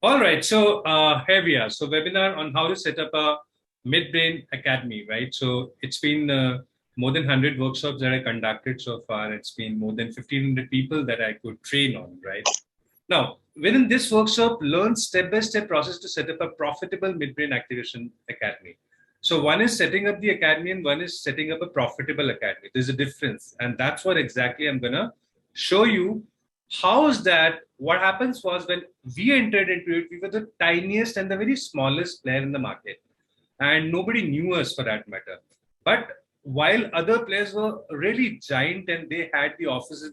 All right. So here we are. So webinar on how to set up a midbrain academy, right? So it's been more than 100 workshops that I conducted so far. It's been more than 1,500 people that I could train on, right? Now, within this workshop, learn step-by-step process to set up a profitable midbrain activation academy. So one is setting up the academy and one is setting up a profitable academy. There's a difference. And that's what exactly I'm going to show you. How is that? What happens was when we entered into it, we were the tiniest and the very smallest player in the market. And nobody knew us for that matter. But while other players were really giant and they had the offices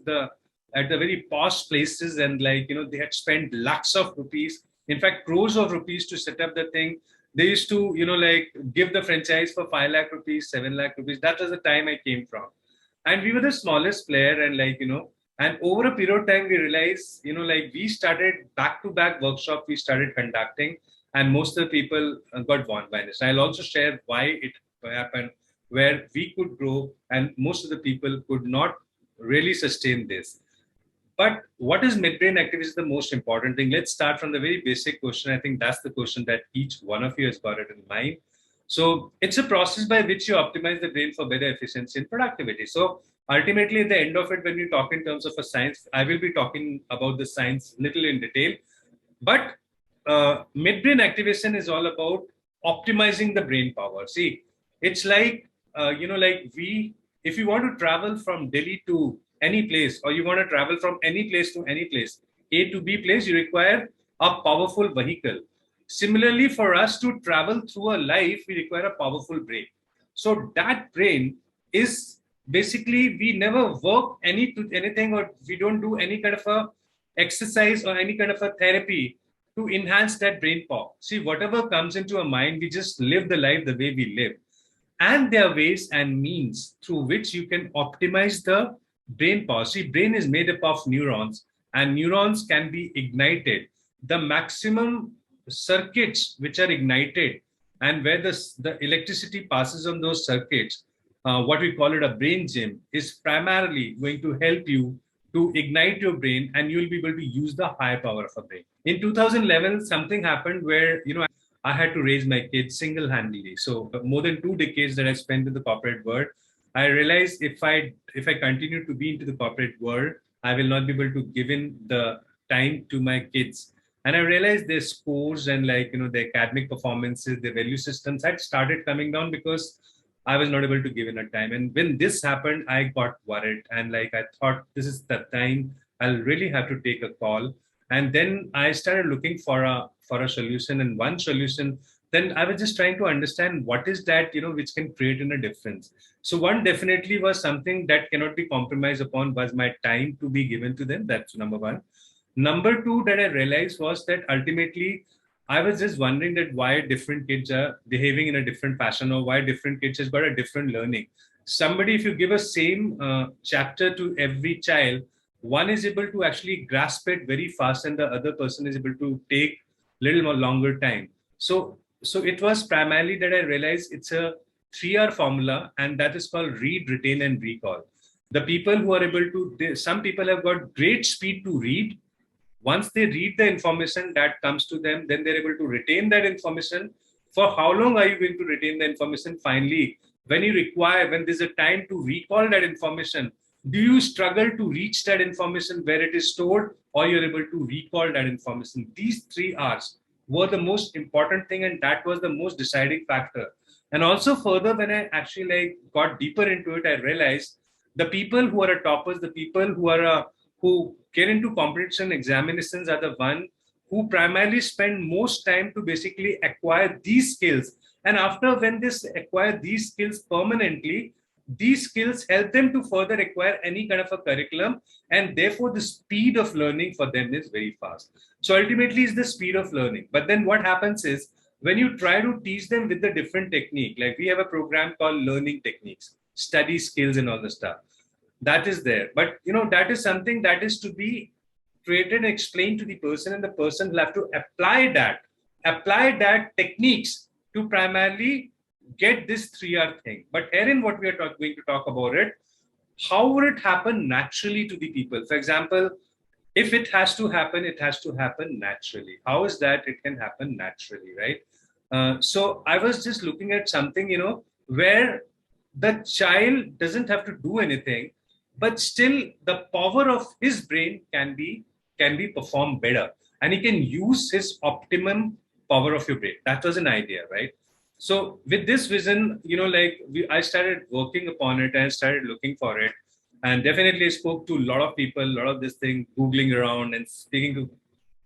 at the very posh places and they had spent lakhs of rupees, in fact crores of rupees to set up the thing. They used to give the franchise for 5 lakh rupees, 7 lakh rupees. That was the time I came from, and we were the smallest player. And over a period of time we realized we started back to back workshop we started conducting, and most of the people got won by this. I'll also share why it happened, where we could grow and most of the people could not really sustain this. But what is midbrain activity is the most important thing. Let's start from the very basic question. I think that's the question that each one of you has got it in mind. So it's a process by which you optimize the brain for better efficiency and productivity. So ultimately, at the end of it, when we talk in terms of a science, I will be talking about the science little in detail. But midbrain activation is all about optimizing the brain power. See, it's if you want to travel from Delhi to any place, or you want to travel from any place to any place, A to B place, you require a powerful vehicle. Similarly, for us to travel through a life, we require a powerful brain. So that brain is basically, we never work anything, or we don't do any kind of a exercise or any kind of a therapy to enhance that brain power. See, whatever comes into our mind, we just live the life the way we live. And there are ways and means through which you can optimize the brain power. See, brain is made up of neurons, and neurons can be ignited. The maximum circuits which are ignited and where the electricity passes on those circuits, what we call it a brain gym, is primarily going to help you to ignite your brain, and you'll be able to use the high power of a brain. In 2011, something happened where, I had to raise my kids single-handedly. So more than 2 decades that I spent in the corporate world, I realized if I continue to be into the corporate world, I will not be able to give in the time to my kids. And I realized their scores and the academic performances, their value systems had started coming down because I was not able to give in a time. And when this happened, I got worried, and I thought this is the time I'll really have to take a call. And then I started looking for a solution, and one solution. Then I was just trying to understand what is that which can create a difference. So one definitely was something that cannot be compromised upon was my time to be given to them. That's number one. Number two that I realized was that ultimately I was just wondering that why different kids are behaving in a different fashion, or why different kids has got a different learning. Somebody, if you give a same chapter to every child, one is able to actually grasp it very fast, and the other person is able to take little more longer time. So it was primarily that I realized it's a 3R formula, and that is called read, retain, and recall. The people who are able to, some people have got great speed to read. Once they read the information that comes to them, then they're able to retain that information. For how long are you going to retain the information? Finally, when there's a time to recall that information, do you struggle to reach that information where it is stored, or you're able to recall that information? These 3 R's were the most important thing, and that was the most deciding factor. And also further, when I actually got deeper into it, I realized the people who are toppers, the people who get into competition examinations are the one who primarily spend most time to basically acquire these skills. And after when they acquire these skills permanently, these skills help them to further acquire any kind of a curriculum, and therefore the speed of learning for them is very fast. So ultimately is the speed of learning. But then what happens is when you try to teach them with the different technique, like we have a program called learning techniques, study skills and all the stuff that is there. But that is something that is to be created and explained to the person, and the person will have to apply that techniques to primarily get this 3R thing. But herein what we are going to talk about it, how would it happen naturally to the people? For example, If it has to happen, it has to happen naturally. How is that it can happen naturally, right? So I was just looking at something, where the child doesn't have to do anything, but still the power of his brain can be performed better, and he can use his optimum power of your brain. That was an idea, right? So with this vision, I started working upon it and started looking for it, and definitely spoke to a lot of people, a lot of this thing, googling around and speaking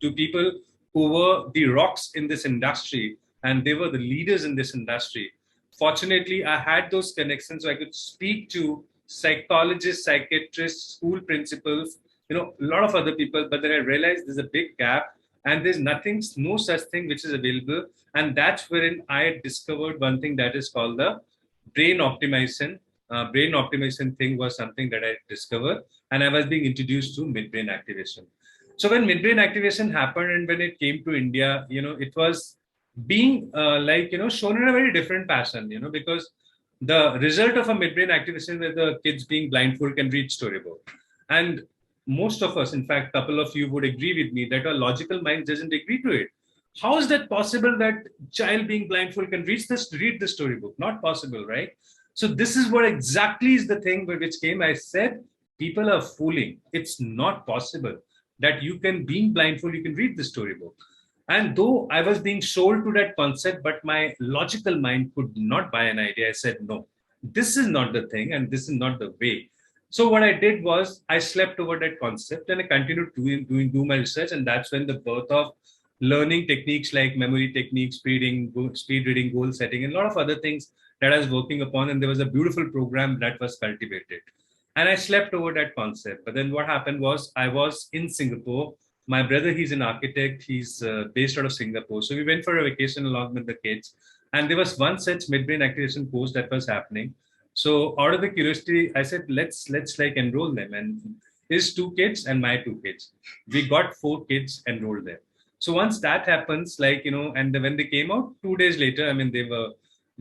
to people who were the rocks in this industry, and they were the leaders in this industry. Fortunately, I had those connections, so I could speak to psychologists, psychiatrists, school principals, a lot of other people. But then I realized there's a big gap, and there's nothing, no such thing which is available. And that's wherein I discovered one thing that is called the brain optimization. Brain optimization thing was something that I discovered, and I was being introduced to midbrain activation. So when midbrain activation happened, and when it came to India, it was being shown in a very different fashion, because the result of a midbrain activation where the kids being blindfold can read storybook. And most of us, in fact, couple of you would agree with me that our logical mind doesn't agree to it. How is that possible that child being blindfold can read the storybook? Not possible, right? So this is what exactly is the thing which came. I said, people are fooling. It's not possible that you can, being blindfold, you can read the storybook. And though I was being sold to that concept, but my logical mind could not buy an idea. I said, no, this is not the thing, and this is not the way. So what I did was I slept over that concept, and I continued doing my research, and that's when the birth of learning techniques like memory techniques, speed reading, goal setting, and a lot of other things that I was working upon. And there was a beautiful program that was cultivated. And I slept over that concept. But then what happened was I was in Singapore. My brother, he's an architect. He's based out of Singapore. So we went for a vacation along with the kids. And there was one such midbrain activation course that was happening. So out of the curiosity, I said, let's like enroll them. And his two kids and my two kids. We got four kids enrolled there. So once that happens, and when they came out 2 days later, I mean, they were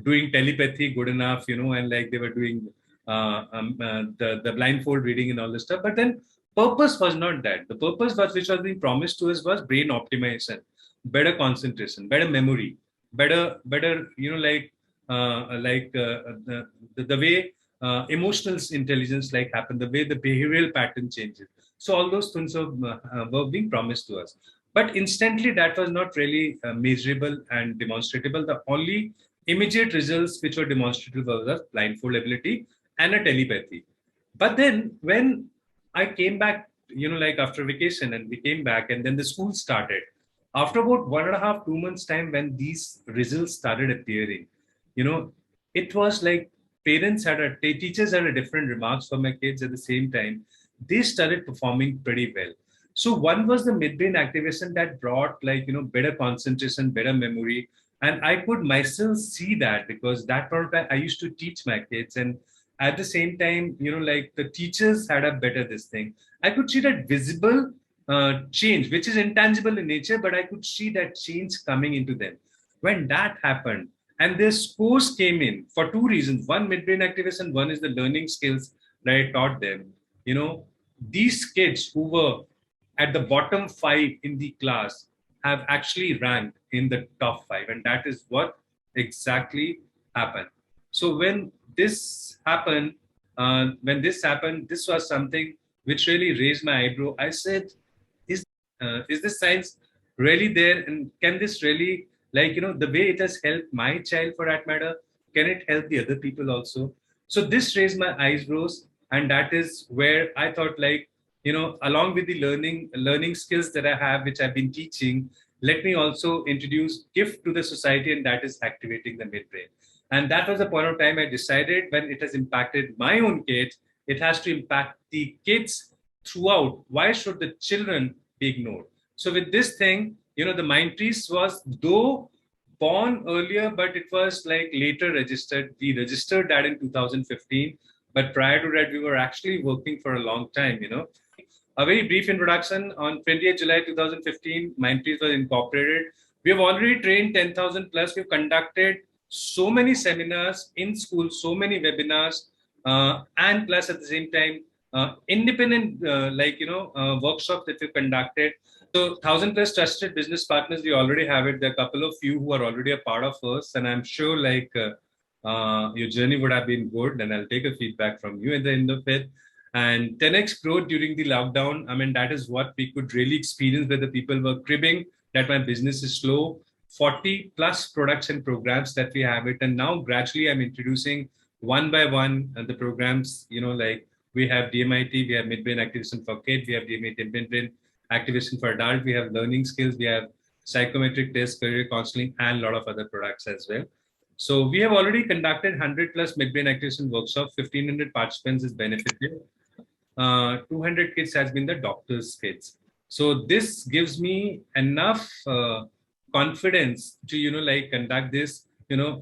doing telepathy good enough, and like they were doing the blindfold reading and all this stuff. But then purpose was not that. The purpose was which was being promised to us was brain optimization, better concentration, better memory, better, the way emotional intelligence like happen, the way the behavioral pattern changes. So all those things were being promised to us. But instantly, that was not really measurable and demonstrable. The only immediate results which were demonstrable was a blindfold ability and a telepathy. But then when I came back, after vacation, and we came back, and then the school started. After about 1.5, 2 months time, when these results started appearing, it was like teachers had a different remarks for my kids at the same time. They started performing pretty well. So one was the midbrain activation that brought better concentration, better memory. And I could myself see that, because that part I used to teach my kids. And at the same time, the teachers had a better this thing. I could see that visible change, which is intangible in nature, but I could see that change coming into them. When that happened, and their scores came in for two reasons. One, midbrain activation, one is the learning skills that I taught them. These kids who were at the bottom 5 in the class have actually ranked in the top 5. And that is what exactly happened. So when this happened, this was something which really raised my eyebrow. I said, is this science really there? And can this really, the way it has helped my child for that matter, can it help the other people also? So this raised my eyebrows. And that is where I thought, along with the learning skills that I have, which I've been teaching, let me also introduce gift to the society, and that is activating the midbrain. And that was the point of time I decided, when it has impacted my own kids, it has to impact the kids throughout. Why should the children be ignored? So with this thing, the Mindpiece was though born earlier, but it was later registered. We registered that in 2015. But prior to that, we were actually working for a long time, A very brief introduction. On 28th July 2015, Mindpiece was incorporated. We have already trained 10,000 plus. We've conducted so many seminars in school, so many webinars, and plus at the same time, independent, workshops that we conducted. So 1,000+ trusted business partners, we already have it. There are a couple of you who are already a part of us, and I'm sure your journey would have been good. And I'll take a feedback from you at the end of it. And 10x growth during the lockdown. I mean, that is what we could really experience, where the people were cribbing that my business is slow. 40 plus products and programs that we have it, and now gradually I'm introducing one by one the programs. We have DMIT, we have midbrain activation for kids, we have DMIT midbrain activation for adult, we have learning skills, we have psychometric tests, career counseling, and a lot of other products as well. So we have already conducted 100 plus midbrain activation workshops. 1,500 participants is benefited. 200 kids has been the doctor's kids. So this gives me enough confidence to conduct this.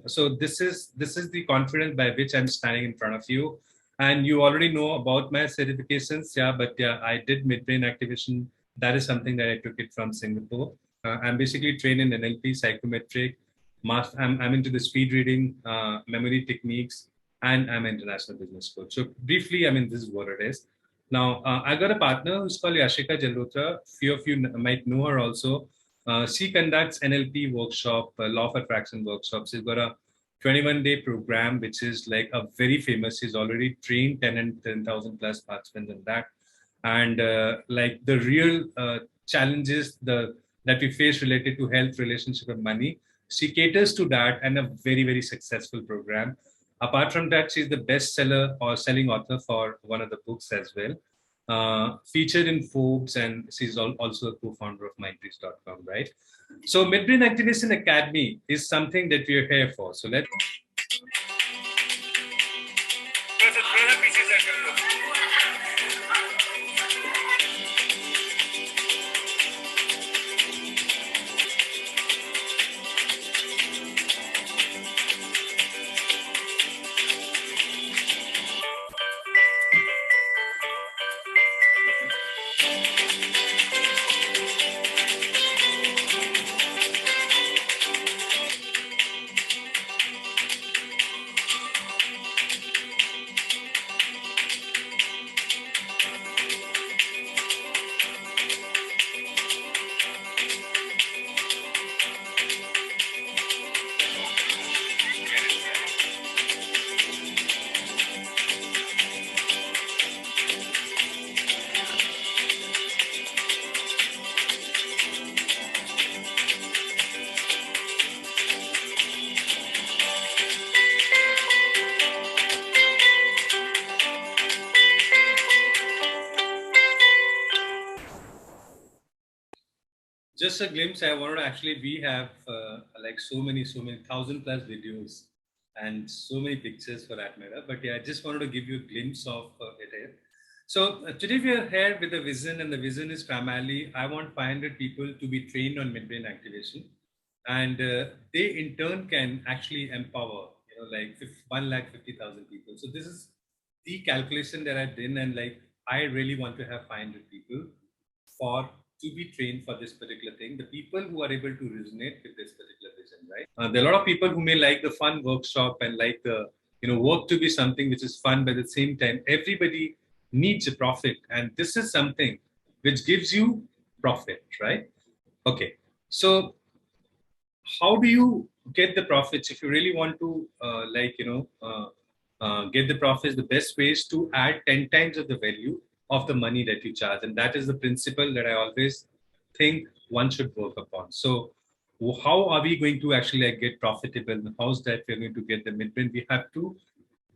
So this is the confidence by which I'm standing in front of you. And you already know about my certifications. I did midbrain activation. That is something that I took it from Singapore. I'm basically trained in NLP, psychometric. I'm into the speed reading, memory techniques, and I'm an international business coach. So briefly, I mean, this is what it is. Now, I got a partner who's called Yashika Jalrotra. Few of you might know her also. She conducts NLP workshop, law of attraction workshops. She's got a 21-day program, which is like a very famous. She's already trained 10,000 plus participants in that. And like the real challenges that we face related to health, relationship, and money, she caters to that, and a very, very successful program. Apart from that, she's the bestseller or selling author for one of the books as well. Featured in Forbes, and she's also a co-founder of Mindpiece.com, right? So Midbrain Activation Academy is something that we are here for. So let's... Just a glimpse. I wanted to actually, we have like so many 1,000 plus videos and so many pictures for that matter. But yeah, I just wanted to give you a glimpse of it here. So today we are here with a vision, and the vision is primarily I want 500 people to be trained on midbrain activation, and they in turn can actually empower, like 150,000 people. So this is the calculation that I've done, and like I really want to have 500 people for to be trained for this particular thing, the people who are able to resonate with this particular vision, right? There are a lot of people who may like the fun workshop and like the, work to be something which is fun, but at the same time, everybody needs a profit. And this is something which gives you profit, right? Okay. So how do you get the profits? If you really want to get the profits, the best way is to add 10 times of the value of the money that you charge. And that is the principle that I always think one should work upon. So how are we going to actually get profitable? How's that we're going to get the midbrain? We have to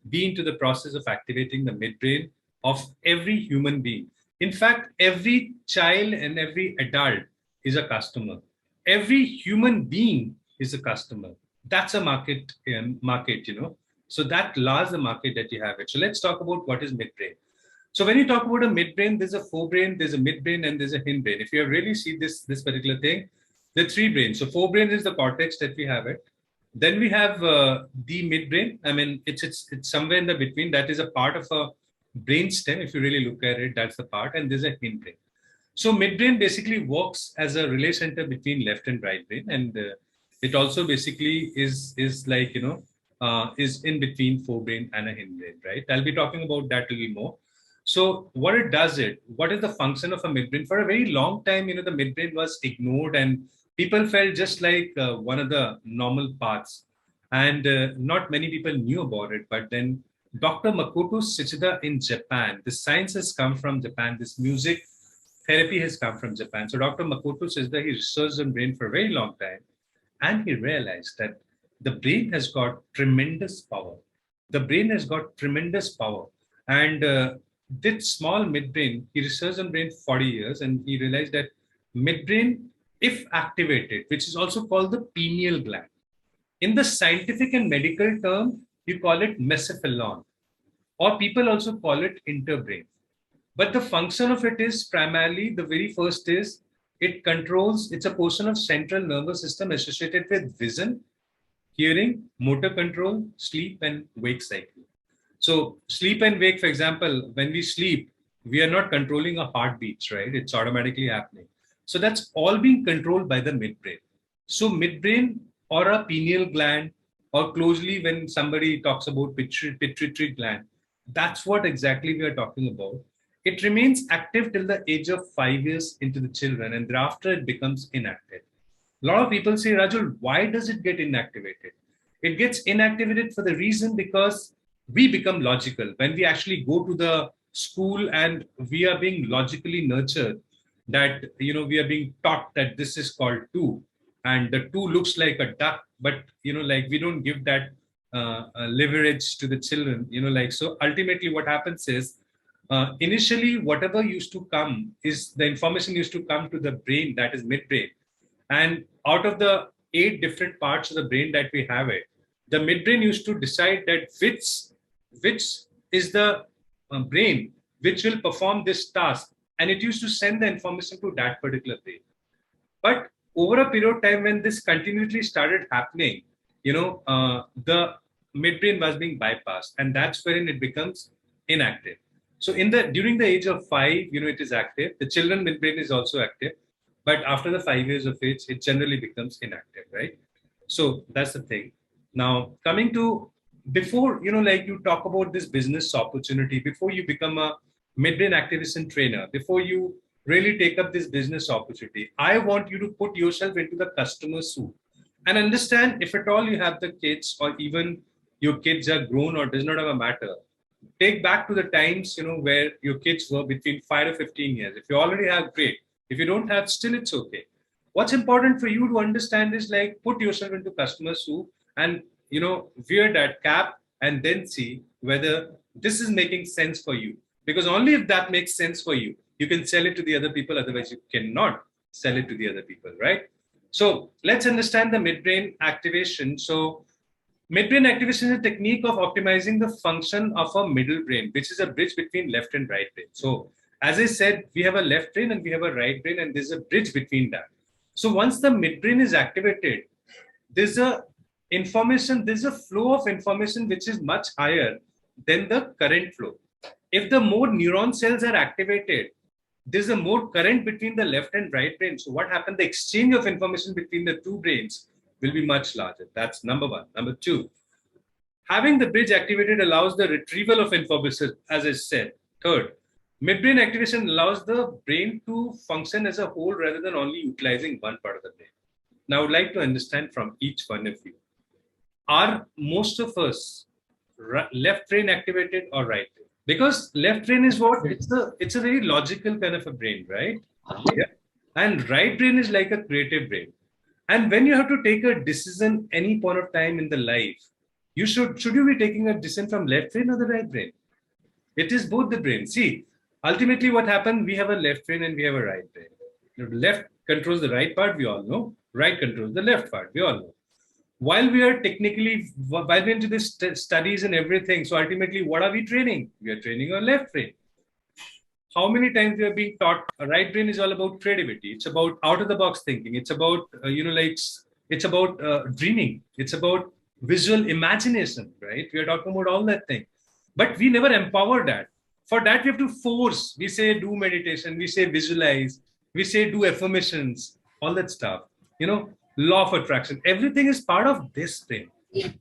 be into the process of activating the midbrain of every human being. In fact, every child and every adult is a customer. Every human being is a customer. That's a market, So that large the market that you have it. So let's talk about what is midbrain. So when you talk about a midbrain, there's a forebrain, there's a midbrain, and there's a hindbrain. If you really see this particular thing, the three brains. So forebrain is the cortex that we have it. Then we have the midbrain. I mean, it's somewhere in the between. That is a part of a brain stem. If you really look at it, that's the part. And there's a hindbrain. So midbrain basically works as a relay center between left and right brain, and it also basically is like is in between forebrain and a hindbrain, right? I'll be talking about that a little more. So what it does, what is the function of a midbrain? For a very long time, the midbrain was ignored and people felt just like one of the normal parts. And not many people knew about it. But then Dr. Makoto Shichida in Japan, the science has come from Japan, this music therapy has come from Japan. So Dr. Makoto Shichida, he researched on brain for a very long time. And he realized that the brain has got tremendous power. The brain has got tremendous power. And this small midbrain, he researched on brain for 40 years, and he realized that midbrain, if activated, which is also called the pineal gland, in the scientific and medical term, you call it mesophilon, or people also call it interbrain. But the function of it is primarily, the very first is it controls, it's a portion of central nervous system associated with vision, hearing, motor control, sleep, and wake cycle. So sleep and wake, for example, when we sleep, we are not controlling our heartbeats, right? It's automatically happening. So that's all being controlled by the midbrain. So midbrain or a pineal gland, or closely when somebody talks about pituitary gland, that's what exactly we are talking about. It remains active till the age of 5 years into the children, and thereafter it becomes inactive. A lot of people say, Rajul, why does it get inactivated? It gets inactivated for the reason because we become logical. When we actually go to the school and we are being logically nurtured, that, we are being taught that this is called two, and the two looks like a duck, but, like we don't give that leverage to the children, so ultimately what happens is, initially, whatever used to come is the information used to come to the brain, that is midbrain. And out of the 8 different parts of the brain that we have the midbrain used to decide that which is the brain which will perform this task. And it used to send the information to that particular brain. But over a period of time, when this continuously started happening, the midbrain was being bypassed, and that's wherein it becomes inactive. So during the age of 5, it is active. The children midbrain is also active, but after the 5 years of age, it generally becomes inactive, right? So that's the thing. Now, coming to before, like you talk about this business opportunity, before you become a midbrain activation trainer, before you really take up this business opportunity, I want you to put yourself into the customer's shoe and understand, if at all you have the kids, or even your kids are grown or does not have a matter, take back to the times, where your kids were between 5 to 15 years. If you already have, great. If you don't have, still it's okay. What's important for you to understand is, like, put yourself into customer's shoe and, wear that cap and then see whether this is making sense for you. Because only if that makes sense for you, you can sell it to the other people. Otherwise, you cannot sell it to the other people, right? So let's understand the midbrain activation. So midbrain activation is a technique of optimizing the function of a middle brain, which is a bridge between left and right brain. So as I said, we have a left brain and we have a right brain, and there's a bridge between that. So once the midbrain is activated, there's a flow of information which is much higher than the current flow. If the more neuron cells are activated, there's a more current between the left and right brain. So what happened? The exchange of information between the two brains will be much larger. That's number one. Number two, having the bridge activated allows the retrieval of information, as I said. Third, midbrain activation allows the brain to function as a whole rather than only utilizing one part of the brain. Now, I would like to understand from each one of you, are most of us left brain activated or right brain? Because left brain is what? It's a very logical kind of a brain, right? Yeah. And right brain is like a creative brain. And when you have to take a decision any point of time in the life, should you be taking a decision from left brain or the right brain? It is both the brains. See, ultimately what happened, we have a left brain and we have a right brain. The left controls the right part, we all know. Right controls the left part, we all know. While we are into this studies and everything, so ultimately, what are we training? We are training our left brain. How many times we are being taught a right brain is all about creativity. It's about out of the box thinking. It's about, it's about dreaming. It's about visual imagination, right? We are talking about all that thing. But we never empower that. For that, we have to force. We say do meditation. We say visualize. We say do affirmations, all that stuff. Law of attraction. Everything is part of this thing.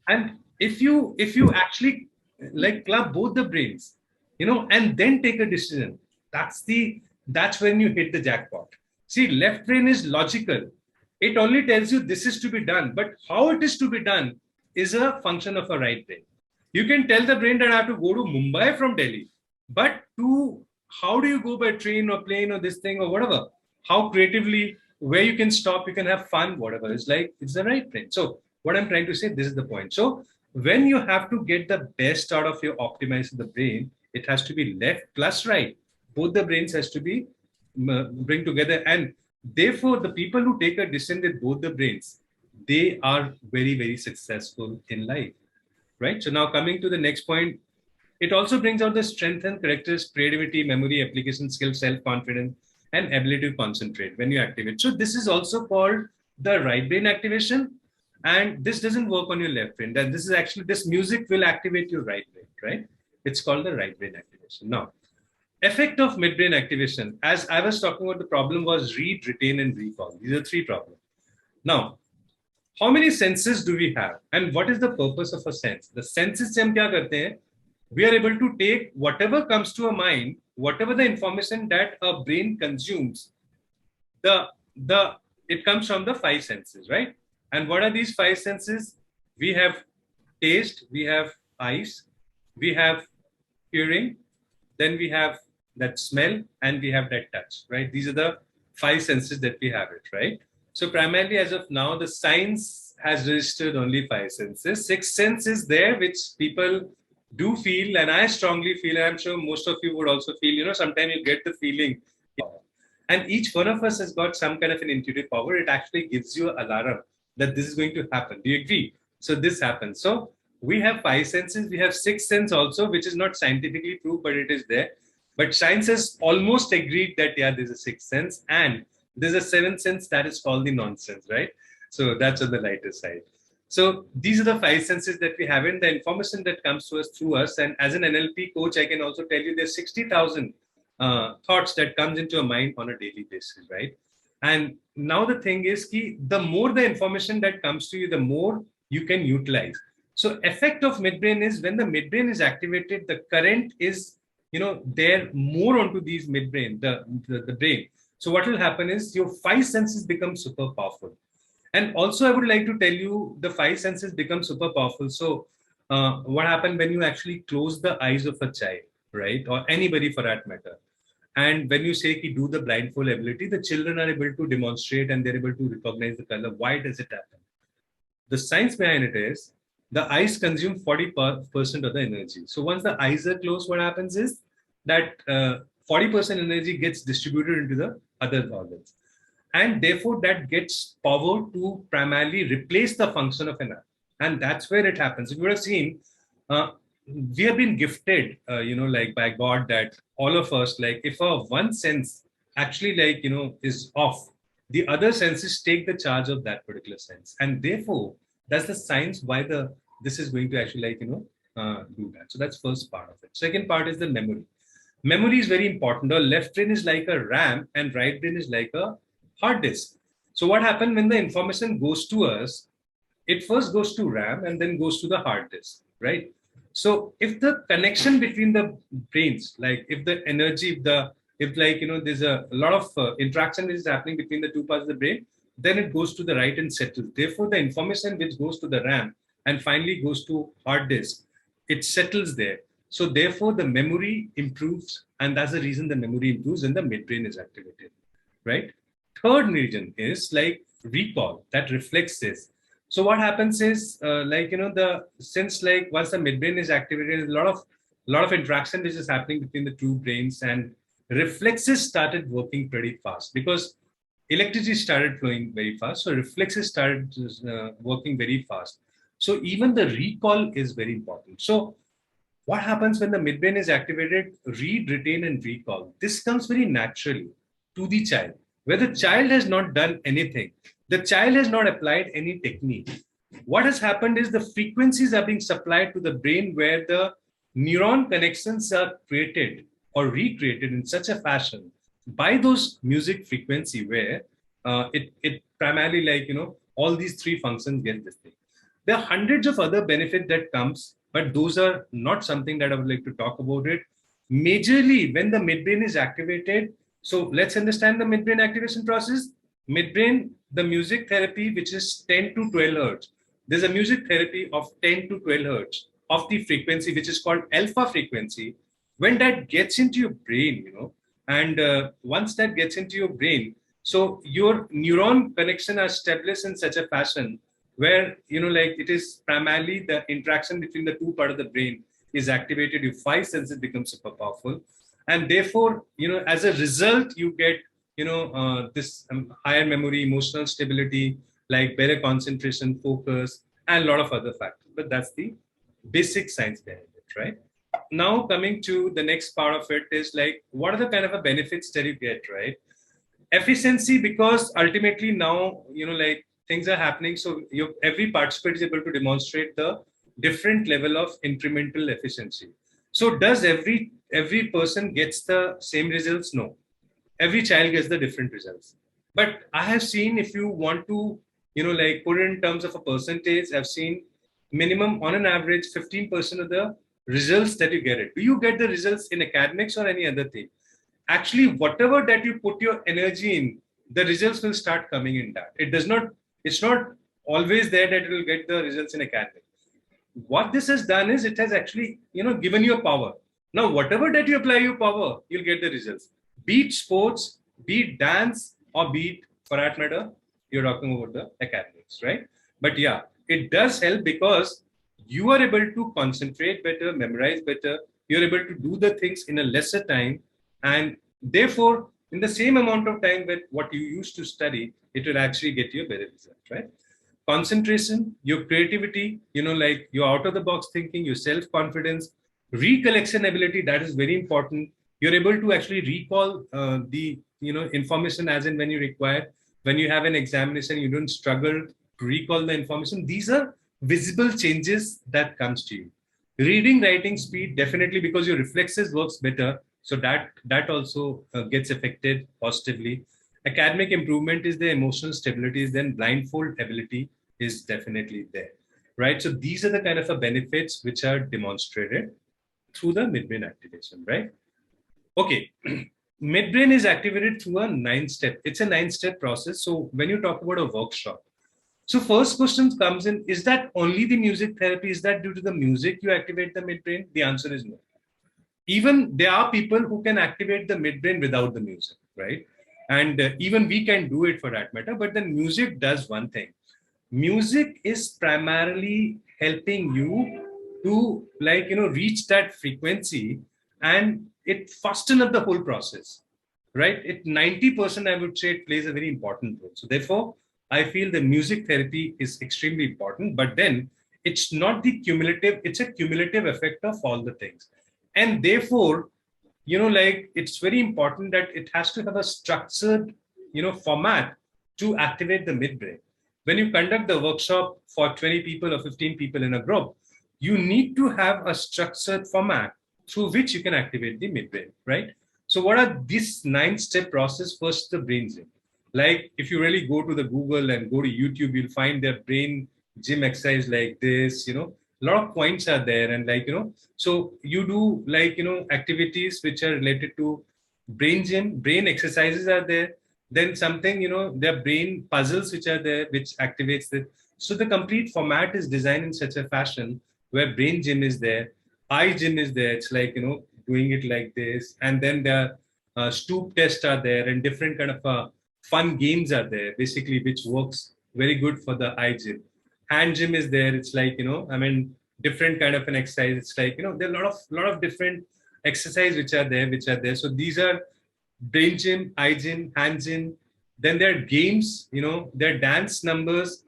And if you actually like club both the brains, and then take a decision. That's when you hit the jackpot. See, left brain is logical. It only tells you this is to be done, but how it is to be done is a function of a right brain. You can tell the brain that I have to go to Mumbai from Delhi, but how do you go by train or plane or this thing or whatever? How creatively, where you can stop, you can have fun, whatever. It's the right brain. So what I'm trying to say, this is the point. So when you have to get the best out of your optimize the brain, it has to be left plus right. Both the brains has to be bring together, and therefore the people who take a decision with both the brains, they are very, very successful in life, right? So now coming to the next point, it also brings out the strength and characteristics, creativity, memory, application skill, self-confidence, and ability to concentrate when you activate. So this is also called the right brain activation, and this doesn't work on your left brain. That this is actually, this music will activate your right brain, right? It's called the right brain activation. Now, effect of midbrain activation, as I was talking about, the problem was read, retain, and recall. These are three problems. Now, how many senses do we have, and what is the purpose of a sense? The senses se hum kya karte hain? We are able to take whatever comes to a mind, whatever the information that a brain consumes, it comes from the five senses, right? And what are these five senses? We have taste, we have eyes, we have hearing, then we have that smell, and we have that touch, right? These are the five senses that we have it, right? So primarily as of now, the science has registered only five senses. Sixth sense is there, which people do feel, and I strongly feel, and I'm sure most of you would also feel, sometimes you get the feeling. And each one of us has got some kind of an intuitive power. It actually gives you an alarm that this is going to happen. Do you agree? So this happens. So we have five senses. We have sixth sense also, which is not scientifically true, but it is there. But science has almost agreed that, yeah, there's a sixth sense. And there's a seventh sense that is called the nonsense, right? So that's on the lighter side. So these are the five senses that we have in the information that comes to us through us. And as an NLP coach, I can also tell you there's 60,000 thoughts that comes into a mind on a daily basis, right? And now the thing is, the more the information that comes to you, the more you can utilize. So effect of midbrain is when the midbrain is activated, the current is, there more onto these midbrain, the brain. So what will happen is your five senses become super powerful. And also, I would like to tell you, the five senses become super powerful. So what happened when you actually close the eyes of a child, right? Or anybody for that matter. And when you say do the blindfold ability, the children are able to demonstrate and they're able to recognize the color. Why does it happen? The science behind it is the eyes consume 40% of the energy. So once the eyes are closed, what happens is that 40% energy gets distributed into the other organs. And therefore, that gets power to primarily replace the function of an eye. And that's where it happens. You would have seen, we have been gifted, by God, that all of us, if our one sense actually, is off, the other senses take the charge of that particular sense. And therefore, that's the science why this is going to actually, do that. So that's first part of it. Second part is the memory. Memory is very important. The left brain is like a RAM and right brain is like a hard disk. So what happens when the information goes to us, it first goes to RAM and then goes to the hard disk, right? So if the connection between the brains, if the energy, there's a lot of interaction which is happening between the two parts of the brain, then it goes to the right and settles. Therefore, the information which goes to the RAM and finally goes to hard disk, it settles there. So therefore, the memory improves, and that's the reason the memory improves when the midbrain is activated, right? Third region is recall, that reflects this. So what happens is, since once the midbrain is activated, a lot of interaction which is happening between the two brains, and reflexes started working pretty fast because electricity started flowing very fast. So reflexes started working very fast. So even the recall is very important. So what happens when the midbrain is activated? Read, retain, and recall. This comes very naturally to the child, where the child has not done anything. The child has not applied any technique. What has happened is the frequencies are being supplied to the brain where the neuron connections are created or recreated in such a fashion by those music frequency where it primarily all these three functions get this thing. There are hundreds of other benefits that comes, but those are not something that I would like to talk about it. Majorly when the midbrain is activated. So let's understand the midbrain activation process. Midbrain, the music therapy, which is 10 to 12 hertz. There's a music therapy of 10 to 12 hertz of the frequency, which is called alpha frequency. When that gets into your brain, and once that gets into your brain, so your neuron connection are established in such a fashion where, like it is primarily the interaction between the two part of the brain is activated. Your five senses become super powerful, and therefore, as a result, you get, this higher memory, emotional stability, like better concentration, focus, and a lot of other factors. But that's the basic science behind it, right? Now coming to the next part of it is like, what are the kind of a benefits that you get, right? Efficiency, because ultimately now, like things are happening, so every participant is able to demonstrate the different level of incremental efficiency. So does every person gets the same results? No, every child gets the different results. But I have seen, if you want to, like put it in terms of a percentage, I've seen minimum on an average 15% of the results that you get it. Do you get the results in academics or any other thing? Actually, whatever that you put your energy in, the results will start coming in that. It's not always there that it will get the results in academics. What this has done is it has actually, given you a power. Now, whatever that you apply your power, you'll get the results. Be it sports, be it dance, or be it, for that matter, you're talking about the academics, right? But yeah, it does help because you are able to concentrate better, memorize better. You're able to do the things in a lesser time, and therefore, in the same amount of time that what you used to study, it will actually get you a better result, right? Concentration, your creativity, like your out of the box thinking, your self confidence, recollection ability, that is very important. You're able to actually recall the information as and when you require. When you have an examination, you don't struggle to recall the information. These are visible changes that comes to you. Reading, writing speed, definitely, because your reflexes works better, so that also gets affected positively. Academic improvement is there, emotional stability is then, blindfold ability is definitely there, right? So these are the kind of benefits which are demonstrated through the midbrain activation, right? Okay, midbrain is activated through a 9-step. It's a 9-step process. So when you talk about a workshop, so first question comes in, is that only the music therapy? Is that due to the music you activate the midbrain? The answer is no. Even there are people who can activate the midbrain without the music, right? And even we can do it for that matter, but then music does one thing. Music is primarily helping you to, like, reach that frequency, and it fasten up the whole process, right? It 90%, I would say, it plays a very important role. So therefore, I feel the music therapy is extremely important, but then it's not the cumulative, it's a cumulative effect of all the things. And therefore, like it's very important that it has to have a structured, format to activate the midbrain. When you conduct the workshop for 20 people or 15 people in a group, you need to have a structured format through which you can activate the midbrain, right? So what are this 9-step process? First, the brain gym. Like if you really go to the Google and go to YouTube, you'll find their brain gym exercise like this, a lot of points are there, and like, so you do like, activities which are related to brain gym, brain exercises are there. Then something, there are brain puzzles which are there, which activates it. So the complete format is designed in such a fashion where brain gym is there, eye gym is there. It's like, doing it like this. And then the stoop tests are there, and different kind of fun games are there, basically, which works very good for the eye gym. Hand gym is there. It's like, different kind of an exercise. It's like, there are a lot of different exercise which are there. So these are brain gym, eye gym, hand gym. Then there are games, there are dance numbers.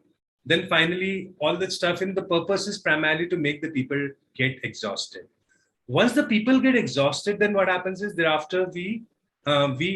Then finally, all that stuff. And the purpose is primarily to make the people get exhausted. Once the people get exhausted, then what happens is thereafter we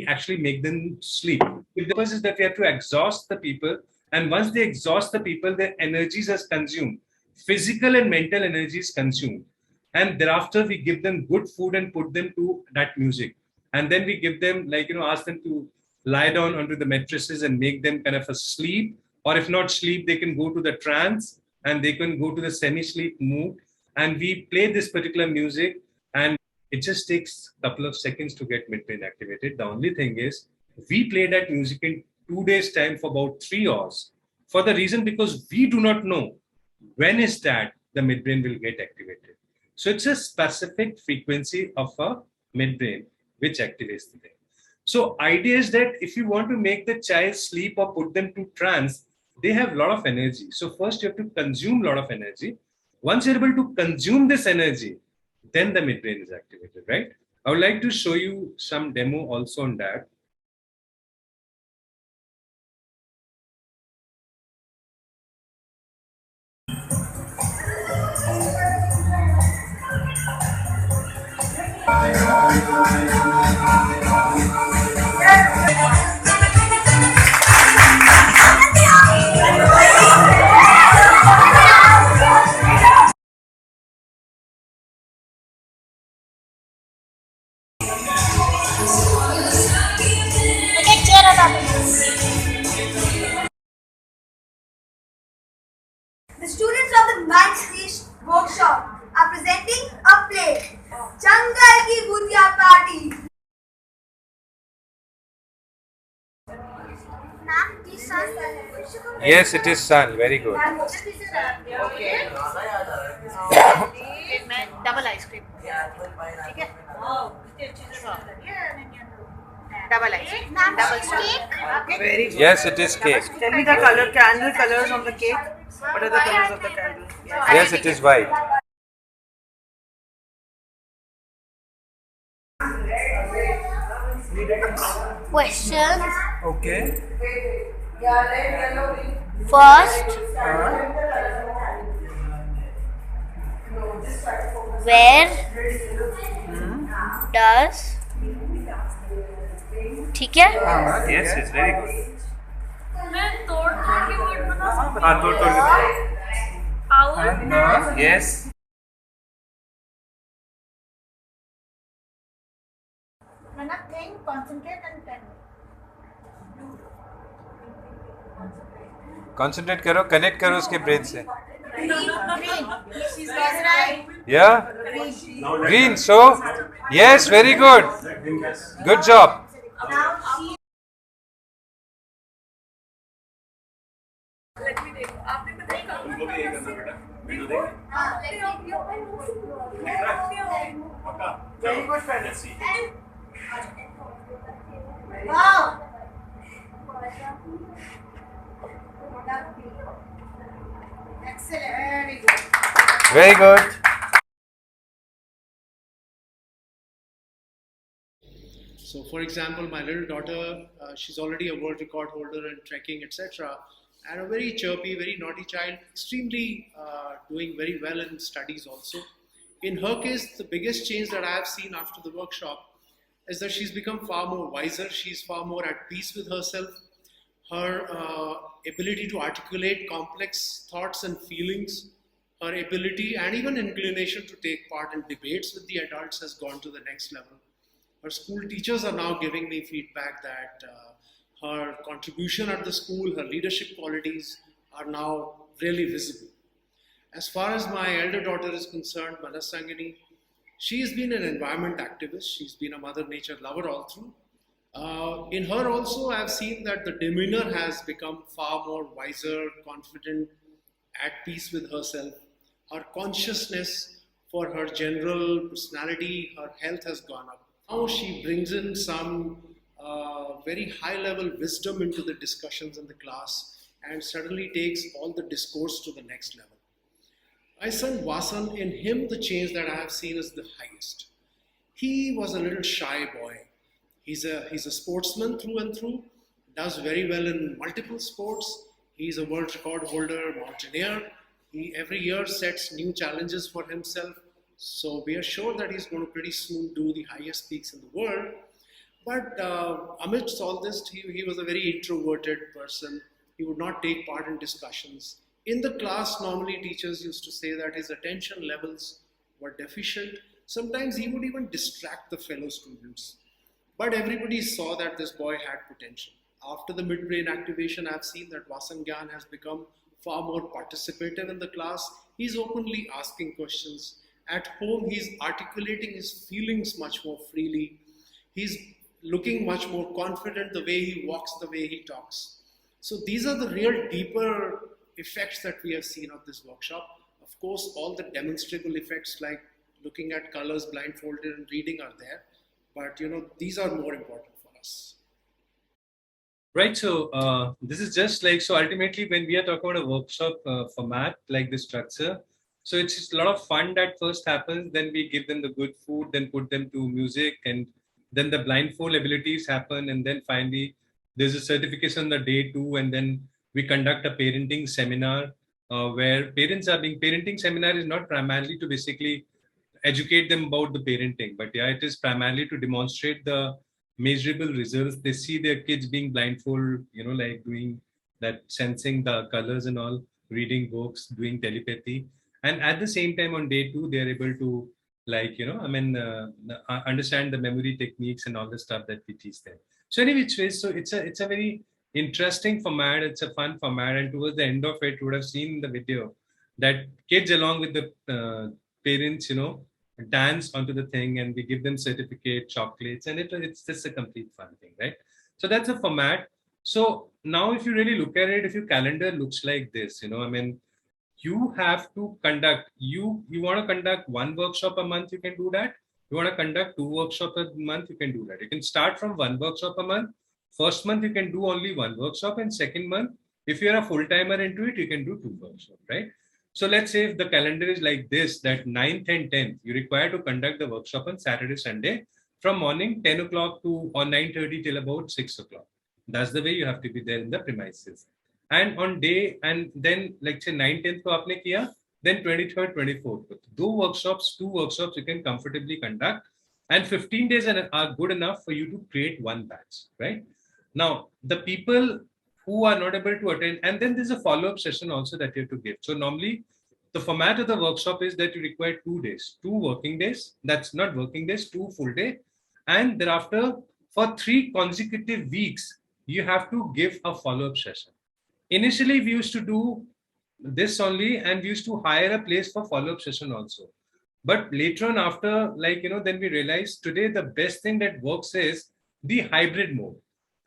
actually make them sleep. The purpose is that we have to exhaust the people, and once they exhaust the people, their energies are consumed. Physical and mental energy is consumed, and thereafter we give them good food and put them to that music, and then we give them, like, ask them to lie down onto the mattresses and make them kind of a sleep, or if not sleep, they can go to the trance and they can go to the semi-sleep mood, and we play this particular music, and It just takes a couple of seconds to get midbrain activated. The only thing is, we play that music in 2 days' time for about 3 hours, for the reason because we do not know when is that the midbrain will get activated. So it's a specific frequency of a midbrain which activates the brain. So idea is that if you want to make the child sleep or put them to trance, they have a lot of energy. So first you have to consume a lot of energy. Once you're able to consume this energy, then the midbrain is activated, right? I would like to show you some demo also on that. The students of the Mindpiece workshop are presenting a play, Jungle Ki Bhutiya Party. Ma'am, this sun. Yes, it is sun. Very good. Okay. Double ice cream ठीक है double ice cream double cake Very good. Yes, it is cake. Tell me the candle colors on the cake. What are the colors of the candle? Yes, it is white. Question. Okay. First, where does ठीक है Yes, it's very good. मैं तोड़ के word बता सकती हाँ, तोड़ के हूँ पाउल Yes. think concentrate and tell Concentrate करो, connect करो उसके brain से. green she's right Yeah? Green. So, yes, very good. Good job. now she let me देखो आपने बताया Very good, friend. wow excellent Very good. So, for example, my little daughter, she's already a world record holder in trekking, etc., and a very chirpy, very naughty child, extremely doing very well in studies also. In her case, the biggest change that I have seen after the workshop is that she's become far more wiser, she's far more at peace with herself. Her ability to articulate complex thoughts and feelings, her ability and even inclination to take part in debates with the adults has gone to the next level. Her school teachers are now giving me feedback that her contribution at the school, her leadership qualities are now really visible. As far as my elder daughter is concerned, Manas Sangini, she has been an environment activist. She's been a Mother Nature lover all through. In her also, I've seen that the demeanor has become far more wiser, confident, at peace with herself. Her consciousness for her general personality, her health has gone up. Now she brings in some very high level wisdom into the discussions in the class and suddenly takes all the discourse to the next level. My son Vasan, in him the change that I have seen is the highest. He was a little shy boy. He's a sportsman through and through, does very well in multiple sports. He's a world record holder, mountaineer. He every year sets new challenges for himself. So we are sure that he's going to pretty soon do the highest peaks in the world. But amidst all this, he was a very introverted person. He would not take part in discussions. In the class, normally teachers used to say that his attention levels were deficient. Sometimes he would even distract the fellow students. But everybody saw that this boy had potential. After the midbrain activation, I've seen that Vasangyan has become far more participative in the class. He's openly asking questions, At home, he's articulating his feelings much more freely. He's looking much more confident the way he walks, the way he talks. So these are the real deeper effects that we have seen of this workshop. Of course, all the demonstrable effects like looking at colors blindfolded and reading are there, but these are more important for us. Right. So this is just like, so ultimately when we are talking about a workshop format like this structure, so it's just a lot of fun that first happens. Then we give them the good food, then put them to music, and then the blindfold abilities happen. And then finally there's a certification on the day 2. And then we conduct a parenting seminar where parenting seminar is not primarily to basically educate them about the parenting, but yeah, it is primarily to demonstrate the measurable results. They see their kids being blindfold, like doing that, sensing the colors and all, reading books, doing telepathy. And at the same time on day 2, they're able to understand the memory techniques and all the stuff that we teach them. So any which way, so it's a very interesting format. It's a fun format. And towards the end of it, you would have seen in the video that kids along with the parents, dance onto the thing, and we give them certificate, chocolates, and it's just a complete fun thing, right? So that's a format. So now if you really look at it, if your calendar looks like this, you have to conduct, you want to conduct 1 workshop a month, you can do that. You want to conduct 2 workshops a month, you can do that. You can start from 1 workshop a month. First month, you can do only 1 workshop, and second month, if you're a full-timer into it, you can do 2 workshops, right? So let's say if the calendar is like this, that 9th and 10th, you require to conduct the workshop on Saturday, Sunday, from morning 10 o'clock to or 9:30 till about 6 o'clock. That's the way you have to be there in the premises. And on day, and then like say 9th, 10th ko aapne kiya, then 23rd, 24th. 2 workshops you can comfortably conduct. And 15 days are good enough for you to create 1 batch, right? Now, the people who are not able to attend, and then there's a follow-up session also that you have to give. So normally the format of the workshop is that you require 2 days, 2 working days, that's not working days, 2 full day. And thereafter for 3 consecutive weeks, you have to give a follow-up session. Initially, we used to do this only, and we used to hire a place for follow-up session also. But later on after, then we realized today the best thing that works is the hybrid mode.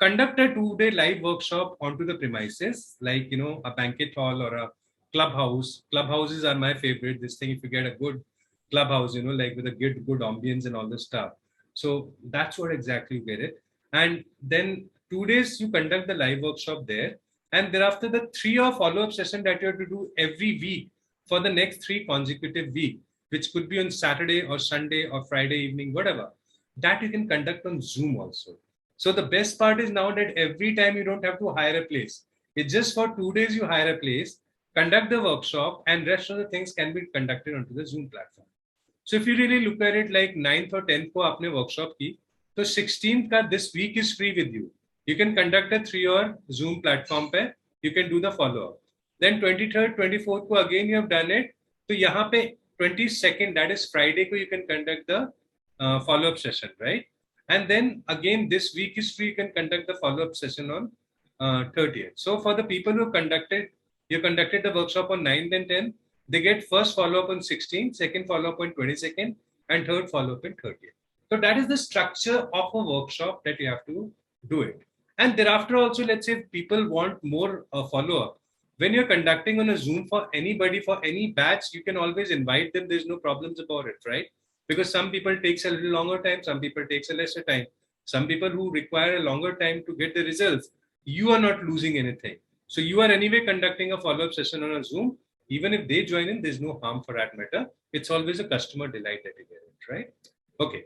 Conduct a 2-day live workshop onto the premises, like, a banquet hall or a clubhouse. Clubhouses are my favorite. This thing, if you get a good clubhouse, like with a good ambience and all this stuff. So that's what exactly you get it. And then 2 days you conduct the live workshop there. And thereafter the 3 or follow-up session that you have to do every week for the next 3 consecutive weeks, which could be on Saturday or Sunday or Friday evening, whatever, that you can conduct on Zoom also. So the best part is now that every time you don't have to hire a place. It's just for 2 days you hire a place, conduct the workshop, and rest of the things can be conducted onto the Zoom platform. So if you really look at it like 9th or 10th ko aapne workshop ki, so 16th ka this week is free with you. You can conduct a 3-hour Zoom platform pe, you can do the follow-up. Then 23rd, 24th ko again you have done it. So yahan pe 22nd, that is Friday ko, you can conduct the follow-up session, right? And then again, this week is free, you can conduct the follow-up session on 30th. So for the people who conducted the workshop on 9th and 10th, they get first follow-up on 16th, second follow-up on 22nd, and third follow-up on 30th. So that is the structure of a workshop that you have to do it. And thereafter also, let's say if people want more follow-up, when you're conducting on a Zoom for anybody, for any batch, you can always invite them. There's no problems about it, right? Because some people takes a little longer time, some people takes a lesser time. Some people who require a longer time to get the results, you are not losing anything. So you are anyway conducting a follow-up session on a Zoom. Even if they join in, there's no harm for that matter. It's always a customer delight that you get it, right? Okay.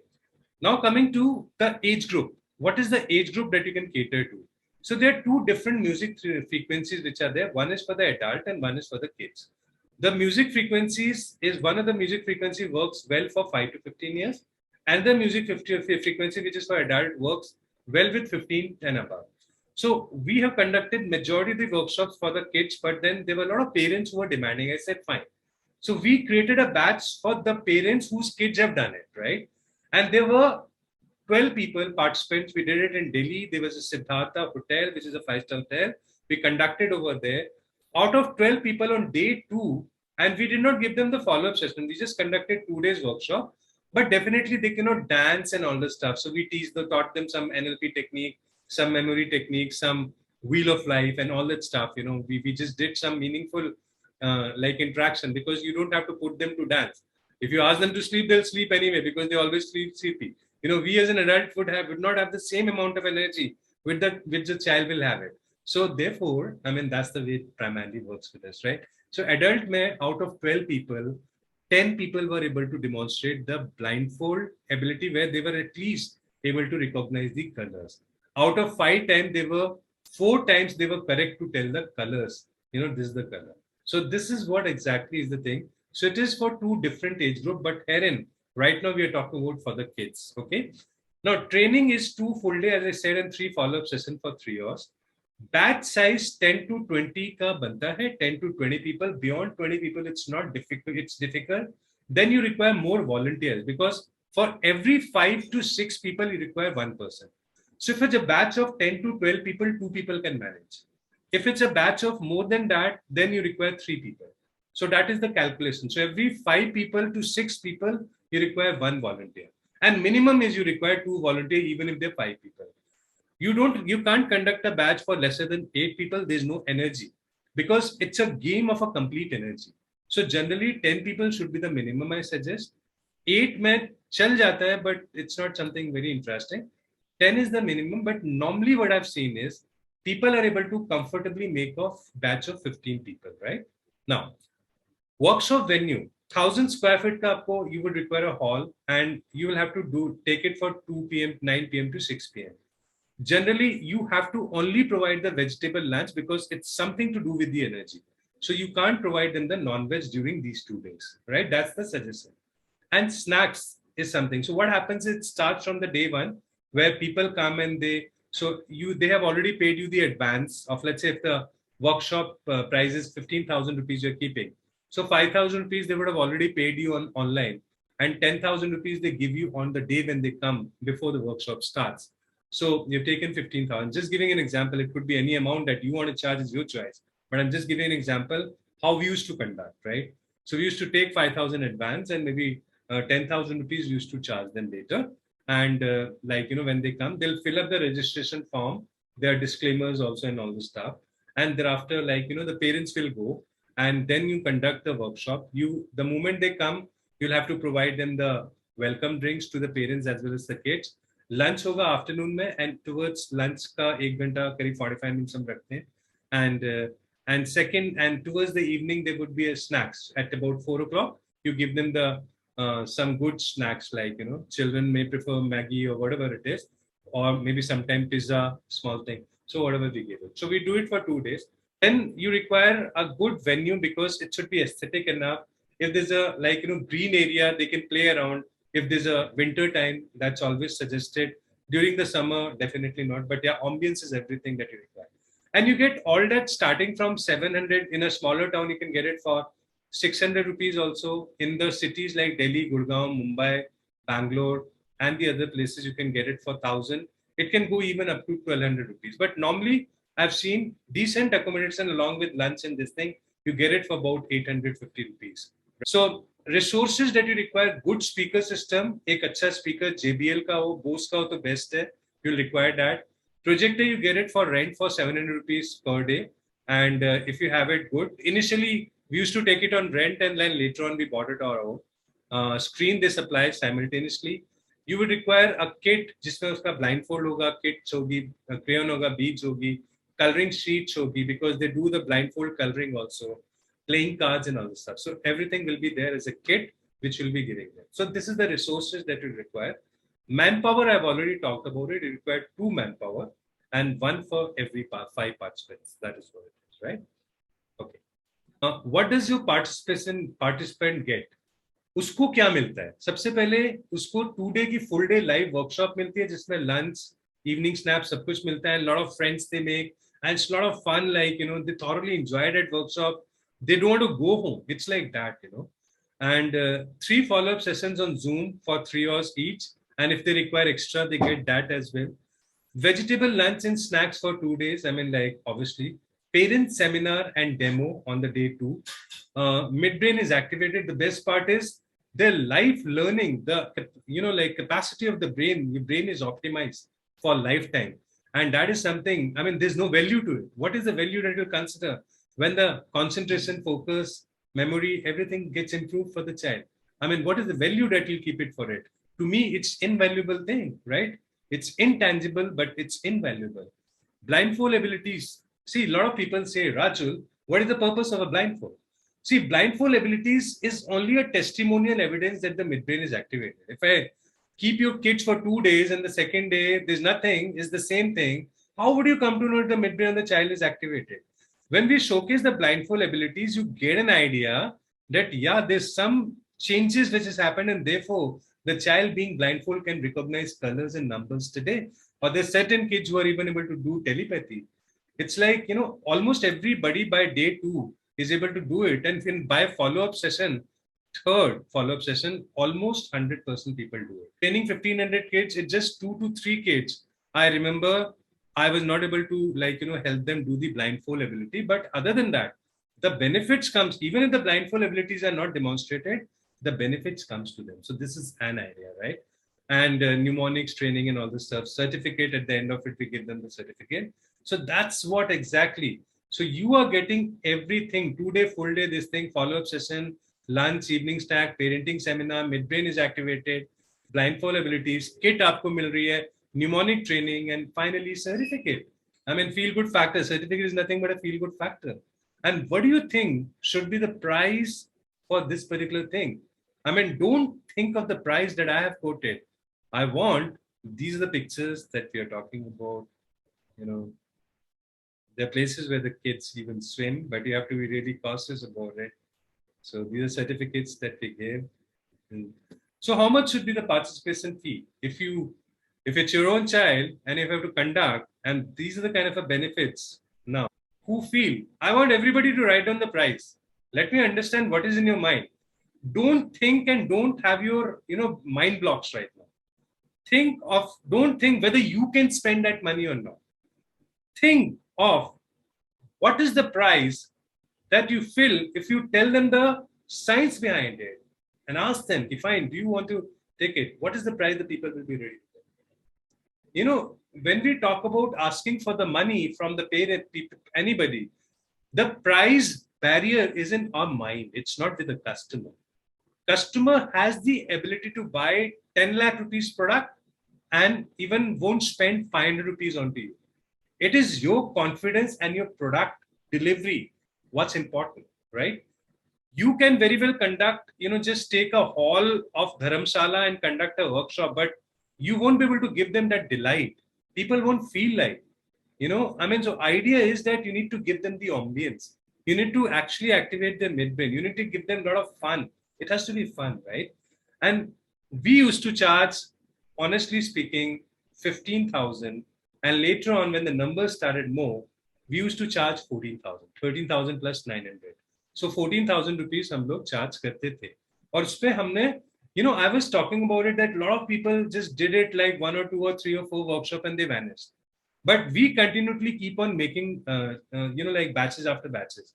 Now coming to the age group. What is the age group that you can cater to? So there are 2 different music frequencies which are there. One is for the adult and one is for the kids. The music frequencies is one of the music frequency works well for 5 to 15 years. And the music frequency, which is for adult, works well with 15 and above. So we have conducted majority of the workshops for the kids, but then there were a lot of parents who were demanding. I said, fine. So we created a batch for the parents whose kids have done it, right? And there were 12 people, participants. We did it in Delhi. There was a Siddhartha hotel, which is a 5-star hotel. We conducted over there. Out of 12 people on day 2, And we did not give them the follow-up session. We just conducted 2 days workshop, but definitely they cannot dance and all the stuff. So we taught them some NLP technique, some memory technique, some wheel of life and all that stuff. We just did some meaningful like interaction, because you don't have to put them to dance. If you ask them to sleep, they'll sleep anyway because they always sleepy. We as an adult would not have the same amount of energy which the child will have it. So therefore, that's the way it primarily works with us, right? So adult mein, out of 12 people, 10 people were able to demonstrate the blindfold ability where they were at least able to recognize the colors. Out of 5 times, 4 times they were correct to tell the colors. This is the color. So this is what exactly is the thing. So it is for 2 different age group, but Erin, right now we are talking about for the kids. Okay. Now training is 2 full day, as I said, and 3 follow-up session for 3 hours. Batch size 10 to 20 ka banta hai, 10 to 20 people. Beyond 20 people, it's not difficult. It's difficult. Then you require more volunteers, because for every 5 to 6 people, you require 1 person. So if it's a batch of 10 to 12 people, 2 people can manage. If it's a batch of more than that, then you require 3 people. So that is the calculation. So every 5 people to 6 people, you require 1 volunteer. And minimum is you require 2 volunteers, even if they're 5 people. You can't conduct a batch for lesser than 8 people. There's no energy, because it's a game of a complete energy. So generally 10 people should be the minimum, I suggest. 8 mein chal jata hai, but it's not something very interesting. 10 is the minimum, but normally what I've seen is people are able to comfortably make a batch of 15 people, right? Now, workshop venue, 1000 square feet ka aapko, you would require a hall, and you will have to take it for 2 p.m., 9 p.m. to 6 p.m. Generally, you have to only provide the vegetable lunch because it's something to do with the energy. So you can't provide them the non-veg during these 2 days, right? That's the suggestion. And snacks is something. So what happens, it starts from the day 1 where people come and they have already paid you the advance of, let's say if the workshop price is 15,000 rupees you're keeping. So 5,000 rupees they would have already paid you online, and 10,000 rupees they give you on the day when they come before the workshop starts. So you've taken 15,000. Just giving an example, it could be any amount that you want to charge is your choice. But I'm just giving an example how we used to conduct, right? So we used to take 5,000 advance, and maybe 10,000 rupees we used to charge them later. And when they come, they'll fill up the registration form. There are disclaimers also and all the stuff. And thereafter, the parents will go, and then you conduct the workshop. The moment they come, you'll have to provide them the welcome drinks to the parents as well as the kids. Lunch hoga afternoon mein, and towards lunch ka 1 ghanta, karib 45 minutes hum rakhte hain. And towards the evening there would be a snacks at about 4 o'clock. You give them some good snacks, children may prefer Maggie or whatever it is, or maybe sometime pizza, small thing. So whatever we give it. So we do it for 2 days. Then you require a good venue, because it should be aesthetic enough. If there's a green area, they can play around. If there's a winter time, that's always suggested. During the summer, definitely not. But yeah, ambience is everything that you require. And you get all that starting from 700. In a smaller town, you can get it for 600 rupees also. In the cities like Delhi, Gurgaon, Mumbai, Bangalore, and the other places, you can get it for 1,000. It can go even up to 1,200 rupees. But normally, I've seen decent accommodation along with lunch and this thing, you get it for about 850 rupees. So resources that you require, good speaker system, एक अच्छा speaker JBL का हो, Bose का हो तो best है, you'll require that. Projector, you get it for rent for 700 rupees per day. And if you have it good, initially we used to take it on rent, and then later on we bought it our own. Screen they supply simultaneously. You would require a kit जिसमें उसका blindfold होगा, kits होगी, crayon होगा, beads होगी, coloring sheets होगी, because they do the blindfold coloring also, playing cards and all this stuff. So everything will be there as a kit, which will be giving them. So this is the resources that you require. Manpower, I've already talked about it. You require 2 manpower and 1 for every 5 participants. That is what it is, right? Okay. What does your participant get? उसको क्या मिलता है? सबसे पहले उसको 2 day की full day live workshop मिलती है, जिसमें lunch, evening snacks, सब कुछ मिलता है. A lot of friends they make, and it's a lot of fun. They thoroughly enjoyed at workshop. They don't want to go home. It's like that, And 3 follow-up sessions on Zoom for 3 hours each. And if they require extra, they get that as well. Vegetable lunch and snacks for 2 days. Obviously, parent seminar and demo on the day 2. midbrain is activated, the best part is the life learning, the like capacity of the brain. Your brain is optimized for lifetime, and that is something. I mean, there's no value to it. What is the value that you consider when the concentration, focus, memory, everything gets improved for the child? I mean, what is the value that you keep it for it? To me, it's invaluable thing, right? It's intangible, but it's invaluable. Blindfold abilities. See, a lot of people say, Rajul, what is the purpose of a blindfold? See, blindfold abilities is only a testimonial evidence that the midbrain is activated. If I keep your kids for 2 days and the second day there's nothing, is the same thing, how would you come to know that the midbrain of the child is activated? When we showcase the blindfold abilities, you get an idea that, yeah, there's some changes which has happened, and therefore the child being blindfold can recognize colors and numbers today. Or there's certain kids who are even able to do telepathy. It's like, almost everybody by day 2 is able to do it. And by follow-up session, third follow-up session, almost 100% people do it. Training 1500 kids, it's just 2 to 3 kids. I remember I was not able to help them do the blindfold ability. But other than that, the benefits comes, even if the blindfold abilities are not demonstrated, the benefits comes to them. So this is an idea, right? And mnemonics training and all this stuff, certificate at the end of it, we give them the certificate. So that's what exactly. So you are getting everything, 2-day, full day, this thing, follow-up session, lunch, evening stack, parenting seminar, midbrain is activated, blindfold abilities, kit aapko mil rahi hai, mnemonic training, and finally certificate. I mean, feel good factor. Certificate is nothing but a feel good factor. And what do you think should be the price for this particular thing? I mean, don't think of the price that I have quoted. I want, these are the pictures that we are talking about. There are places where the kids even swim, but you have to be really cautious about it. So these are certificates that we give. So how much should be the participation fee? If it's your own child and if you have to conduct, and these are the kind of benefits now, who feel, I want everybody to write down the price. Let me understand what is in your mind. Don't think and don't have your, mind blocks right now. Don't think whether you can spend that money or not. Think of what is the price that you feel if you tell them the science behind it and ask them, define, do you want to take it? What is the price that people will be ready to pay? When we talk about asking for the money from the parent, anybody, the price barrier is in our mind. It's not with the customer. Customer has the ability to buy 10 lakh rupees product and even won't spend 500 rupees onto you. It is your confidence and your product delivery what's important, right? You can very well conduct, just take a hall of Dharamshala and conduct a workshop, but you won't be able to give them that delight. People won't feel like, so idea is that you need to give them the ambience. You need to actually activate their midbrain. You need to give them a lot of fun. It has to be fun, right? And we used to charge, honestly speaking, 15,000. And later on, when the numbers started more, we used to charge 14,000, 13,000 plus 900. So 14,000 rupees हम लोग charge करते थे. और उसपे हमने, I was talking about it that a lot of people just did it like 1 or 2 or 3 or 4 workshop and they vanished. But we continually keep on making, like batches after batches.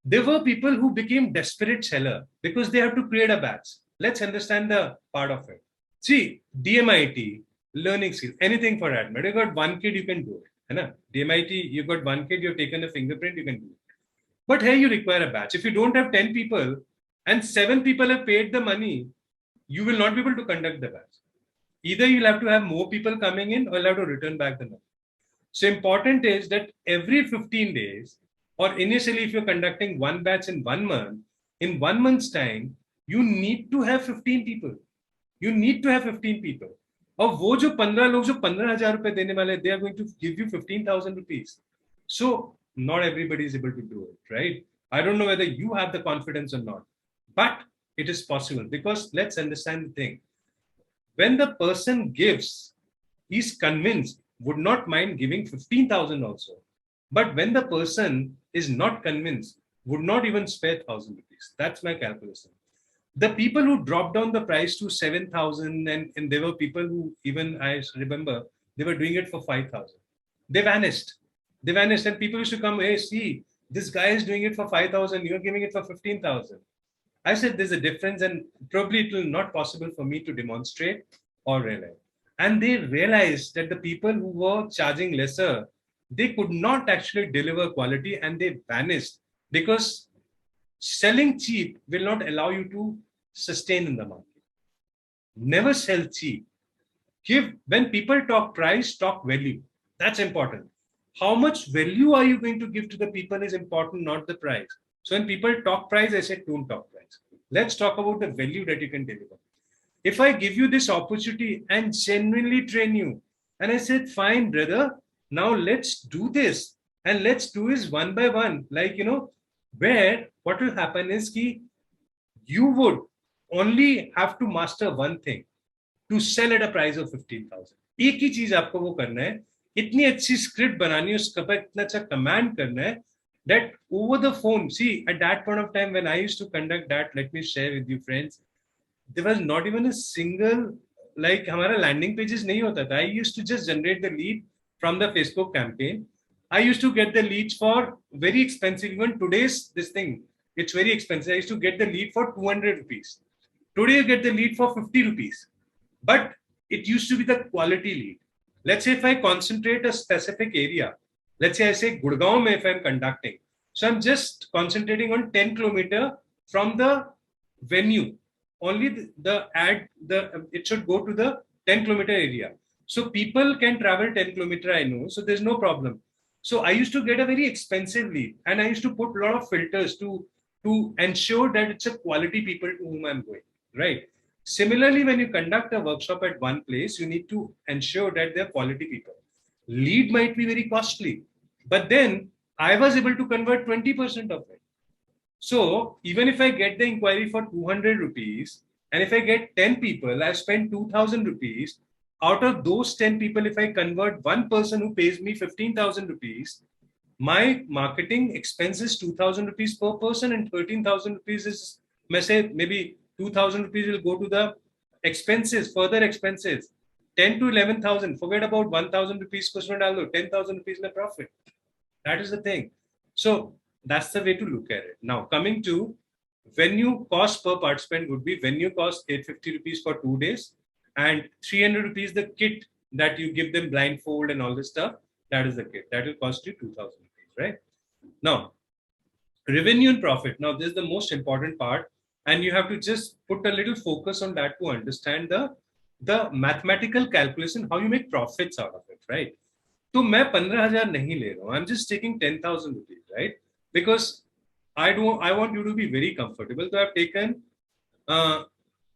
There were people who became desperate seller because they have to create a batch. Let's understand the part of it. See, DMIT, learning skills, anything for that matter. You got one kid, you can do it. DMIT, you got one kid, you've taken a fingerprint, you can do it. But here you require a batch. If you don't have 10 people and 7 people have paid the money, you will not be able to conduct the batch. Either you'll have to have more people coming in or you'll have to return back the money. So important is that every 15 days, or initially if you're conducting one batch in 1 month, in 1 month's time, you need to have 15 people. You need to have 15 people. और वो जो 15 लोग जो 15,000 रुपए देने वाले, they are going to give you 15,000 rupees. So not everybody is able to do it, right? I don't know whether you have the confidence or not, but it is possible because let's understand the thing. When the person gives, he's convinced, would not mind giving 15,000 also. But when the person is not convinced, would not even spare 1,000 rupees. That's my calculation. The people who dropped down the price to 7,000 and there were people who even, I remember, they were doing it for 5,000. They vanished. And people used to come, hey, see, This guy is doing it for 5,000, you're giving it for 15,000. I said there's a difference, and probably it will not possible for me to demonstrate or realize. And they realized that the people who were charging lesser, they could not actually deliver quality, and they vanished, because selling cheap will not allow you to sustain in the market. Never sell cheap. When people talk price, talk value. That's important. How much value are you going to give to the people is important, not the price. So when people talk price, I said, don't talk price. Let's talk about the value that you can deliver. If I give you this opportunity and genuinely train you, and I said, fine, brother, now let's do this. And let's do this one by one. Like, where what will happen is you would only have to master one thing, to sell at a price of 15,000. एक ही चीज आपको वो करना है, इतनी अच्छी script बनानी है, उसका इतना अच्छा कमांड करना है, that over the phone, see, at that point of time when I used to conduct that, let me share with you friends, there was not even a single, like हमारा landing pages नहीं होता था. I used to just generate the lead from the Facebook campaign. I used to get the leads for very expensive. Even today's this thing, it's very expensive. I used to get the lead for 200 rupees. Today you get the lead for 50 rupees. But it used to be the quality lead. Let's say if I concentrate a specific area, let's say I say Gurgaon if I'm conducting. So I'm just concentrating on 10 kilometer from the venue. Only it should go to the 10 kilometer area. So people can travel 10 kilometer, I know. So there's no problem. So I used to get a very expensive lead, and I used to put a lot of filters to ensure that it's a quality people to whom I'm going, right? Similarly, when you conduct a workshop at one place, you need to ensure that they're quality people. Lead might be very costly, but then I was able to convert 20% of it. So even if I get the inquiry for 200 rupees, and if I get 10 people, I spend 2,000 rupees. Out of those 10 people, if I convert one person who pays me 15,000 rupees, my marketing expense is 2,000 rupees per person, and 13,000 rupees is, maybe 2,000 rupees will go to the expenses, further expenses. 10 to 11,000, forget about 1,000 rupees, 10,000 rupees in profit. That is the thing. So that's the way to look at it. Now, coming to venue cost per participant would be venue cost 850 rupees for 2 days, and 300 rupees the kit that you give them, blindfold and all this stuff. That is the kit. That will cost you 2,000 rupees, right? Now, revenue and profit. Now, this is the most important part, and you have to just put a little focus on that to understand the mathematical calculation, how you make profits out of it, right? So, मैं 15,000 नहीं ले रहा हूँ. I'm just taking 10,000 rupees, right? Because I want you to be very comfortable. So I've taken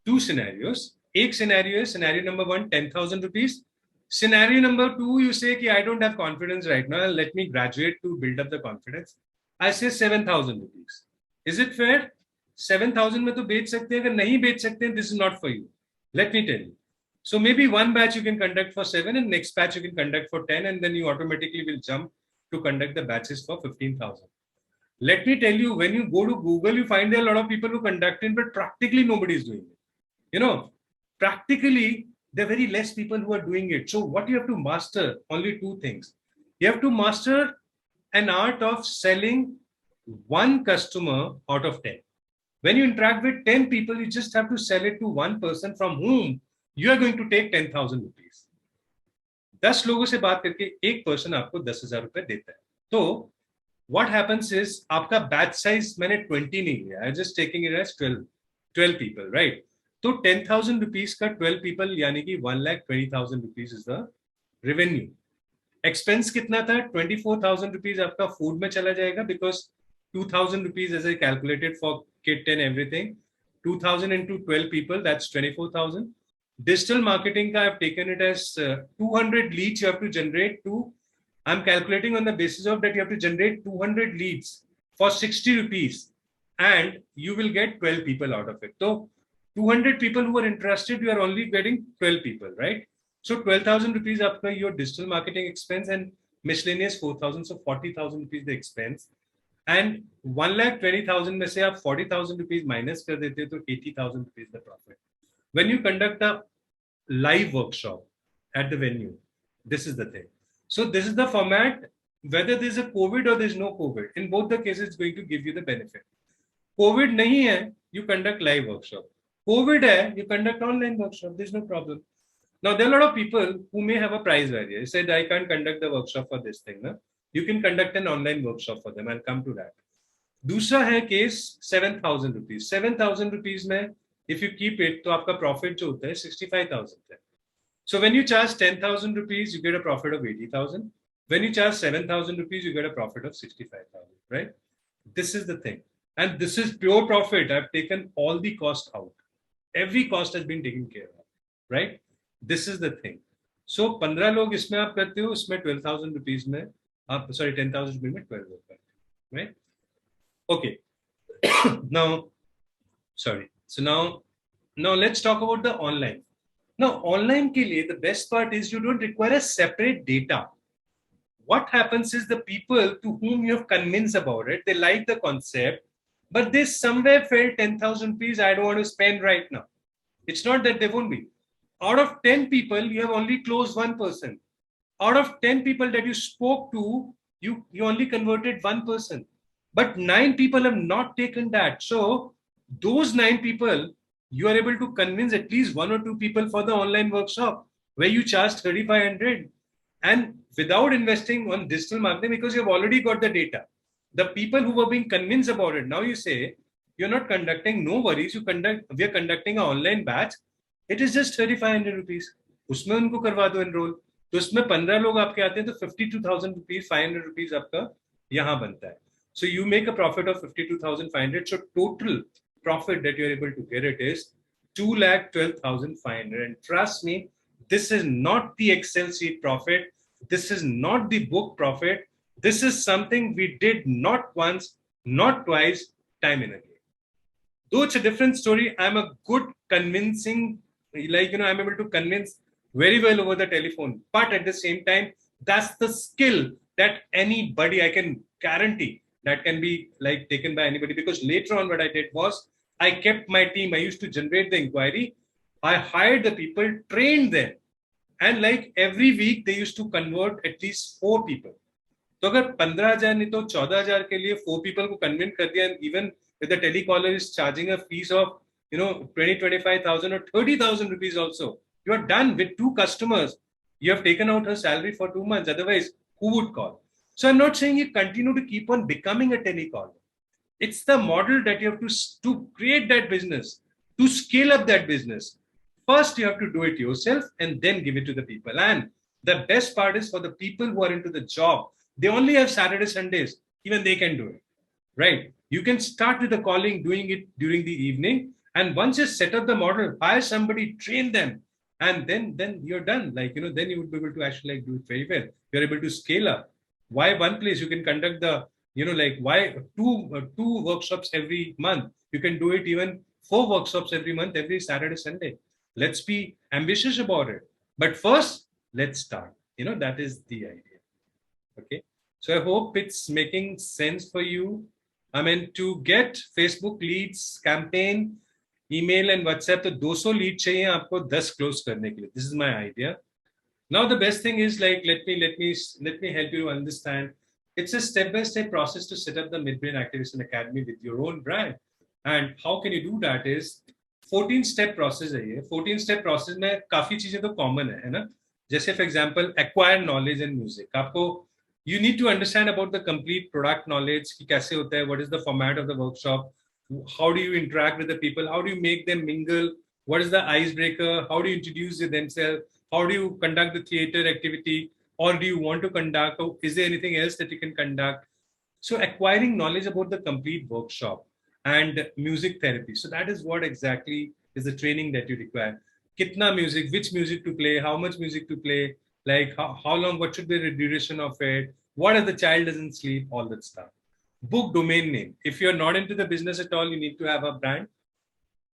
2 scenarios. एक scenario is scenario number 1, 10,000 rupees. Scenario number 2, you say कि I don't have confidence right now. Let me graduate to build up the confidence. I say 7,000 rupees. Is it fair? 7,000 में तो बेच सकते हैं. अगर नहीं बेच सकते हैं, this is not for you. Let me tell you. So maybe one batch you can conduct for 7, and next batch you can conduct for 10, and then you automatically will jump to conduct the batches for 15,000. Let me tell you, when you go to Google, you find there are a lot of people who conduct it, but practically nobody is doing it. Practically, there are very less people who are doing it. So what you have to master, only 2 things. You have to master an art of selling 1 customer out of 10. When you interact with 10 people, you just have to sell it to 1 person from whom you are going to take 10,000 rupees. 10 लोगों से बात करके एक person आपको 10,000 रुपए देता है. तो what happens is आपका batch size मैंने 20 नहीं लिया. I'm just taking it as 12 people, right? तो 10,000 rupees का 12 people यानी कि 1,20,000 rupees is the revenue. Expense कितना था? 24,000 rupees आपका food में चला जाएगा, because 2,000 rupees as I calculated for kit and everything. 2,000 into 12 people, that's 24,000. Digital marketing ka I've taken it as 200 leads you have to generate I'm calculating on the basis of that you have to generate 200 leads for 60 rupees, and you will get 12 people out of it. So 200 people who are interested, you are only getting 12 people, right? So 12,000 rupees after your digital marketing expense, and miscellaneous 4,000, so 40,000 rupees the expense. And 1,20,000 में से आप 40,000 rupees minus कर देते हो, तो 80,000 rupees the profit. When you conduct a live workshop at the venue, this is the thing. So this is the format. whether there's a COVID or there's no COVID, in both the cases, it's going to give you the benefit. COVID nahi hai, you conduct live workshop. COVID hai, you conduct online workshop. There's no problem. Now, there are a lot of people who may have a price barrier. They said, I can't conduct the workshop for this thing. Na? You can conduct an online workshop for them. I'll come to that. दूसरा है case 7,000 rupees. 7,000 rupees में if you keep it, तो आपका profit जो होता है 65,000 है. So when you charge 10,000 rupees, you get a profit of 80,000. When you charge 7,000 rupees, you get a profit of 65,000, right? This is the thing. And this is pure profit. I've taken all the cost out. Every cost has been taken care of, right? This is the thing. So 15 लोग इसमें आप करते हो, इसमें 12,000 rupees में आप, sorry, 10,000 rupees में 12 लोग करते हो, right? Okay. Now, sorry. So now let's talk about the online. Now, online ke liye, the best part is you don't require a separate data. What happens is the people to whom you have convinced about it, they like the concept, but they somewhere felt 10,000 rupees I don't want to spend right now. It's not that they won't be. Out of 10 people, you have only closed one person. Out of 10 people that you spoke to, you only converted one person. But 9 people have not taken that. So those 9 people, you are able to convince at least 1 or 2 people for the online workshop where you charge 3,500 and without investing on digital marketing because you've already got the data. The people who were being convinced about it, now you say, you're not conducting, no worries, we are conducting an online batch. It is just 3,500 rupees. उसमें उनको करवा दो enroll. तो उसमें 15 लोग आपके आते हैं तो 52,000 rupees, 500 rupees आपका यहाँ बनता है. So you make a profit of 52,500. So total profit that you're able to get it is 2,12,500. And trust me, this is not the Excel sheet profit. This is not the book profit. This is something we did not once, not twice, time and again. Though it's a different story, I'm a good convincing, I'm able to convince very well over the telephone. But at the same time, that's the skill that anybody, I can guarantee, that can be taken by anybody, because later on what I did was I kept my team. I used to generate the inquiry. I hired the people, trained them. And every week they used to convert at least 4 people. So if 15,000 नहीं तो 14,000 के लिए 4 people को convince कर दिया, and even if the telecaller is charging a fees of 20,000-25,000 or 30,000 rupees also, you are done with 2 customers. You have taken out her salary for 2 months. Otherwise, who would call? So I'm not saying you continue to keep on becoming a telecaller. It's the model that you have to create that business, to scale up that business. First, you have to do it yourself and then give it to the people. And the best part is for the people who are into the job, they only have Saturday, Sundays. Even they can do it, right? You can start with the calling, doing it during the evening. And once you set up the model, hire somebody, train them. And then you're done. Then you would be able to actually do it very well. You're able to scale up. Why one place? You can conduct why two workshops every month? You can do it even 4 workshops every month, every Saturday, Sunday. Let's be ambitious about it. But first, let's start. That is the idea. Okay. So I hope it's making sense for you. I mean, to get Facebook leads, campaign, email and WhatsApp, तो 200 lead चाहिए आपको 10 close करने के लिए. This is my idea. Now the best thing is let me help you understand. It's a step-by-step process to set up the Midbrain Activation Academy with your own brand. And how can you do that is 14-step process है ये. 14-step process में काफी चीजें तो common है ना? जैसे for example, acquire knowledge in music. आपको you need to understand about the complete product knowledge कि कैसे होता है, what is the format of the workshop, how do you interact with the people, how do you make them mingle, what is the icebreaker, how do you introduce themselves, how do you conduct the theater activity, or do you want to conduct, or is there anything else that you can conduct? So acquiring knowledge about the complete workshop and music therapy. So that is what exactly is the training that you require. Kitna music, which music to play, how much music to play, how long, what should be the duration of it, what if the child doesn't sleep, all that stuff. Book domain name. If you're not into the business at all, you need to have a brand,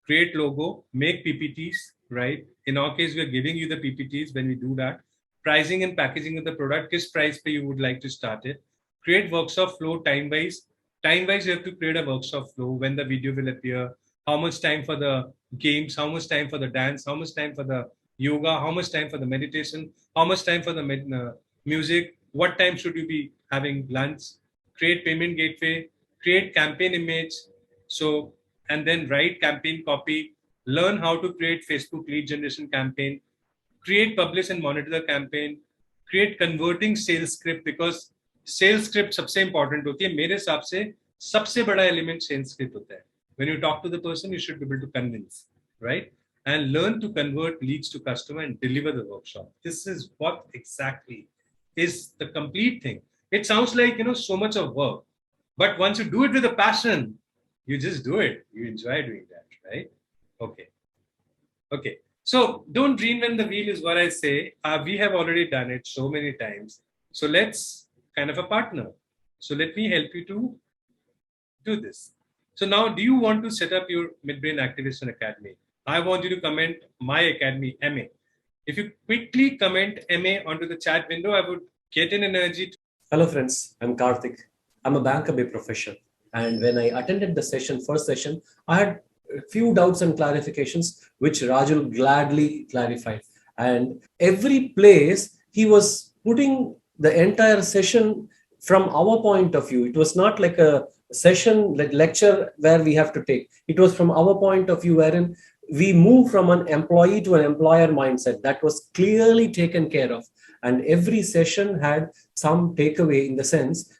create logo, make PPTs, right? In our case, we are giving you the PPTs when we do that. Pricing and packaging of the product, kiss price per you would like to start it. Create workshop flow time-wise. Time-wise, you have to create a workshop flow, when the video will appear, how much time for the games, how much time for the dance, how much time for the yoga, how much time for the meditation, how much time for the music, what time should you be having lunch, create payment gateway, create campaign image, so, and then write campaign copy, learn how to create Facebook lead generation campaign, create, publish and monitor the campaign, create converting sales script, because sales script सबसे important होती है मेरे हिसाब से, सबसे बड़ा element sales script होता है. When you talk to the person, you should be able to convince, right? And learn to convert leads to customer and deliver the workshop. This is what exactly is the complete thing. It sounds like, so much of work, but once you do it with a passion, you just do it. You enjoy doing that, right? Okay. So don't reinvent the wheel is what I say. We have already done it so many times. So let's kind of a partner. So let me help you to do this. So now, do you want to set up your Midbrain Activation Academy? I want you to comment my academy, MA. If you quickly comment MA onto the chat window, I would get an energy. Hello friends, I'm Karthik. I'm a banker by profession. And when I attended the first session, I had a few doubts and clarifications, which Rajul gladly clarified. And every place, he was putting the entire session from our point of view. It was not like a session, like lecture where we have to take. It was from our point of view, wherein we move from an employee to an employer mindset. That was clearly taken care of. And every session had some takeaway in the sense,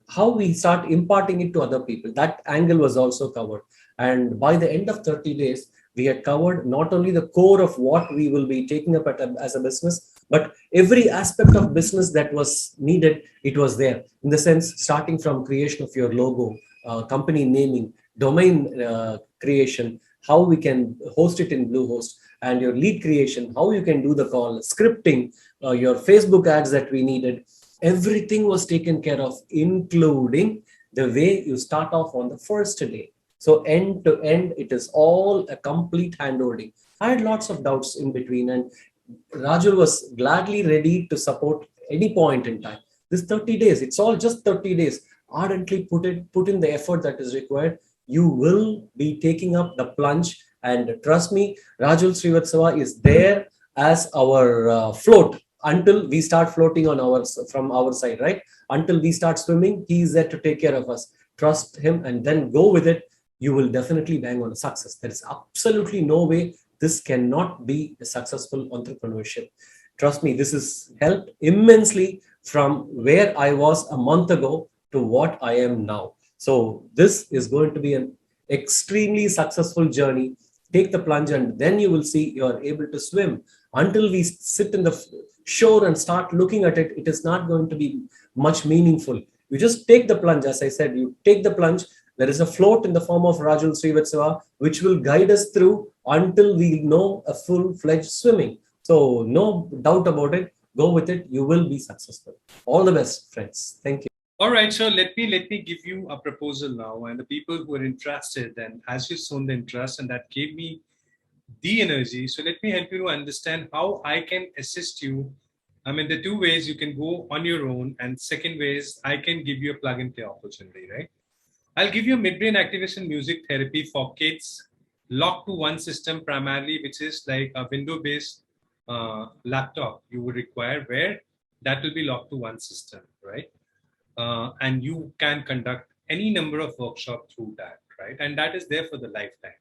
how we start imparting it to other people. That angle was also covered. And by the end of 30 days, we had covered not only the core of what we will be taking up as a business, but every aspect of business that was needed, it was there. In the sense, starting from creation of your logo, company naming, domain creation, how we can host it in Bluehost, and your lead creation, how you can do the call, scripting, your Facebook ads that we needed. Everything was taken care of, including the way you start off on the first day. So end to end, it is all a complete handholding. I had lots of doubts in between, and Rajul was gladly ready to support any point in time. This 30 days, it's all just 30 days. Ardently put in the effort that is required. You will be taking up the plunge, and trust me, Rajul Srivatsava is there as our float until we start floating from our side, right? Until we start swimming, he is there to take care of us. Trust him and then go with it. You will definitely bang on success. There is absolutely no way this cannot be a successful entrepreneurship. Trust me, this has helped immensely from where I was a month ago to what I am now. So this is going to be an extremely successful journey. Take the plunge and then you will see you are able to swim. Until we sit in the shore and start looking at it, it is not going to be much meaningful. You just take the plunge. As I said, you take the plunge. There is a float in the form of Rajul Srivatsava, which will guide us through until we know a full-fledged swimming. So no doubt about it. Go with it. You will be successful. All the best, friends. Thank you. All right, so let me give you a proposal now, and the people who are interested, and as you shown the interest, and that gave me the energy. So let me help you to understand how I can assist you. I mean, the two ways you can go on your own, and second way is I can give you a plug and play opportunity, right? I'll give you midbrain activation music therapy for kids, locked to one system primarily, which is like a window-based laptop you would require, where that will be locked to one system, right? And you can conduct any number of workshops through that, right? And that is there for the lifetime.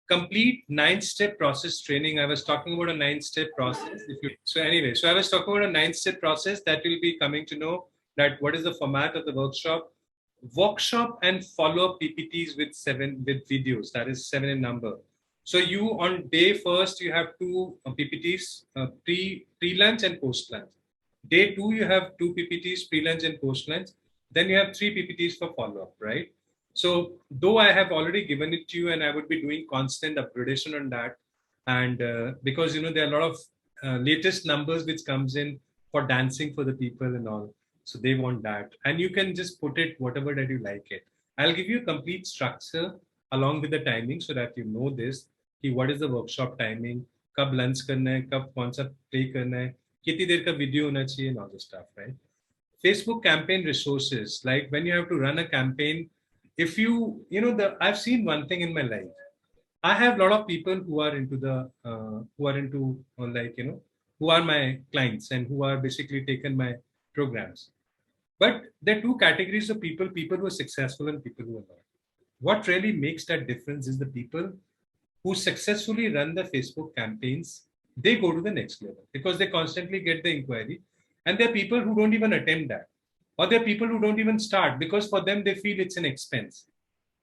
Complete 9-step process training. I was talking about a 9-step process. So I was talking about a 9-step process that will be coming to know that what is the format of the workshop and follow-up PPTs with videos, that is 7 in number. So you on day first, you have 2 PPTs, pre-lunch and post-lunch. Day 2, you have 2 PPTs, pre-lunch and post-lunch. Then you have 3 PPTs for follow-up, right? So though I have already given it to you, and I would be doing constant upgradation on that, and because there are a lot of latest numbers which comes in for dancing for the people and all, so they want that, and you can just put it whatever that you like it. I'll give you a complete structure along with the timing so that you know this. What is the workshop timing? Kab lunch karna hai? Kab kaun sa play karna hai? Kitni der ka video hona chahiye and all this stuff, right? Facebook campaign resources, like when you have to run a campaign. If I've seen one thing in my life. I have a lot of people who are into who are my clients and who are basically taken my programs. But there are two categories of people: people who are successful and people who are not. What really makes that difference is the people who successfully run the Facebook campaigns. They go to the next level because they constantly get the inquiry. And there are people who don't even attempt that. Or there are people who don't even start because for them they feel it's an expense.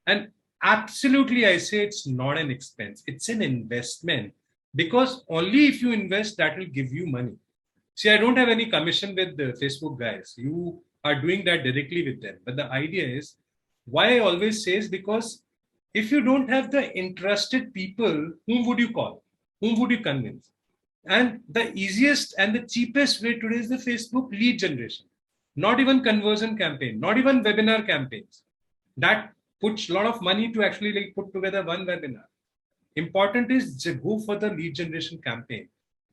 And absolutely, I say it's not an expense, it's an investment. Because only if you invest, that will give you money. See, I don't have any commission with the Facebook guys. You are doing that directly with them. But the idea is, why I always say is because if you don't have the interested people, whom would you call? Whom would you convince? And the easiest and the cheapest way today is the Facebook lead generation. Not even conversion campaign, not even webinar campaigns. That puts a lot of money to actually like put together one webinar. Important is to go for the lead generation campaign.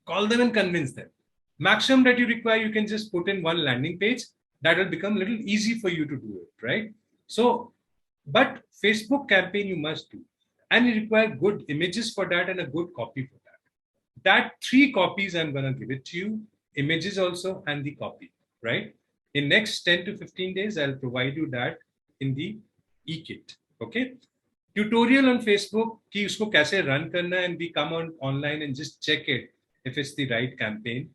Call them and convince them. Maximum that you require, you can just put in one landing page. That will become a little easy for you to do it, right? So, but Facebook campaign you must do. And you require good images for that and a good copy for that. That 3 copies I'm going to give it to you, images also and the copy, right? In next 10 to 15 days, I'll provide you that in the e-kit, okay? Tutorial on Facebook कि उसको कैसे run करना and we come on online and just check it if it's the right campaign.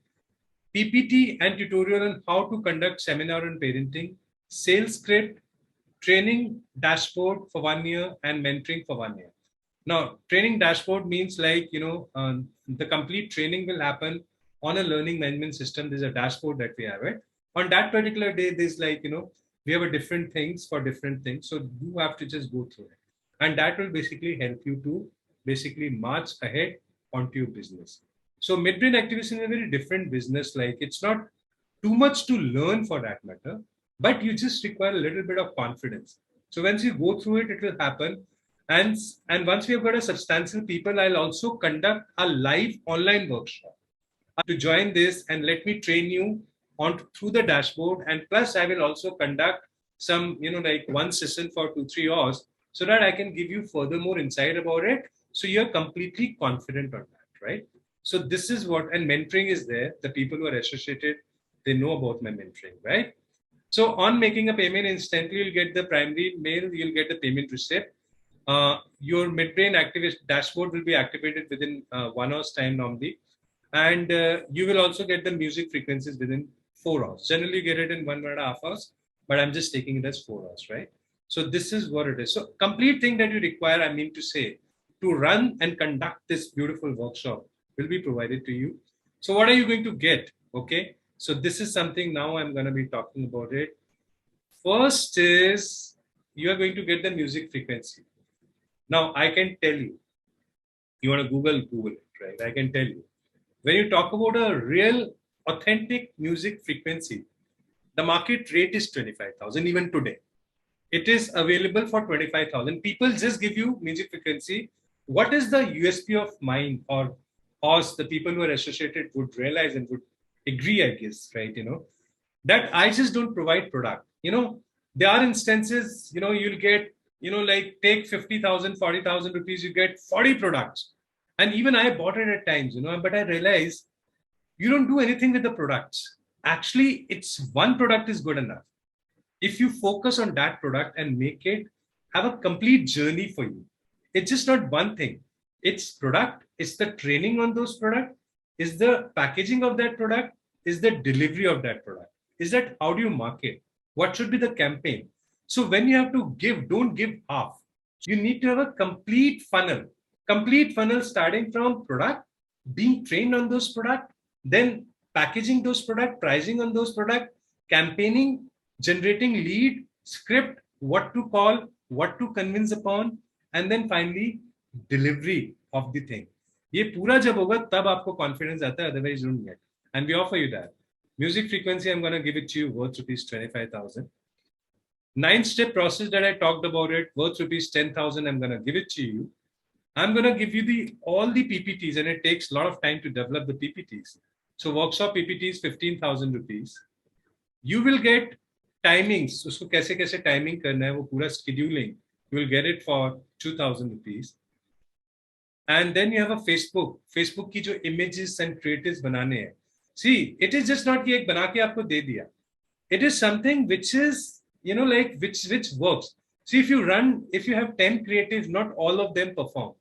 PPT and tutorial on how to conduct seminar on parenting, sales script, training dashboard for 1 year and mentoring for 1 year. Now, training dashboard means like, the complete training will happen on a learning management system. There's a dashboard that we have it. On that particular day, there's like, we have a different things for different things. So you have to just go through it. And that will basically help you to basically march ahead onto your business. So midbrain activation is a very different business. Like it's not too much to learn for that matter, but you just require a little bit of confidence. So once you go through it, it will happen. And once we have got a substantial people, I'll also conduct a live online workshop to join this and let me train you on through the dashboard. And plus I will also conduct some, like one session for 2-3 hours so that I can give you further more insight about it. So you're completely confident on that, right? So this is what, and mentoring is there. The people who are associated, they know about my mentoring, right? So on making a payment instantly, you'll get the primary mail, you'll get the payment receipt. Your midbrain activation dashboard will be activated within 1 hour's time normally. And you will also get the music frequencies within 4 hours. Generally, you get it in 1.5 hours, but I'm just taking it as 4 hours, right? So this is what it is. So complete thing that you require, I mean to say, to run and conduct this beautiful workshop will be provided to you. So what are you going to get? Okay. So this is something now I'm going to be talking about it. First is you are going to get the music frequency. Now I can tell you, you want to Google it, right? I can tell you. When you talk about a real authentic music frequency, the market rate is 25,000 even today. It is available for 25,000. People just give you music frequency. What is the USP of mine or us, the people who are associated would realize and would agree, I guess, right? That I just don't provide product. There are instances, you'll get, like take 50,000, 40,000 rupees, you get 40 products. And even I bought it at times, but I realized you don't do anything with the products. Actually, it's one product is good enough. If you focus on that product and make it have a complete journey for you, it's just not one thing. It's product, it's the training on those products, is the packaging of that product, is the delivery of that product, is that how do you market, what should be the campaign. So when you have to give, don't give half. You need to have a complete funnel starting from product, being trained on those products, then packaging those products, pricing on those products, campaigning, generating lead, script, what to call, what to convince upon, and then finally delivery of the thing. ये पूरा जब होगा तब आपको confidence आता है, otherwise you don't get. And we offer you that. Music frequency, I'm going to give it to you worth rupees 25,000. 9-step process that I talked about it, worth rupees 10,000, I'm going to give it to you. I'm going to give you all the PPTs, and it takes a lot of time to develop the PPTs. So workshop PPT is 15,000 rupees. You will get timings, उसको कैसे कैसे timing करना है, वो पूरा scheduling. You will get it for 2,000 rupees. And then you have a Facebook की जो images and creatives बनाने हैं, See, it is just not कि एक बना के आपको दे दिया. It is something which is, like which works. See, if you have 10 creatives, not all of them perform.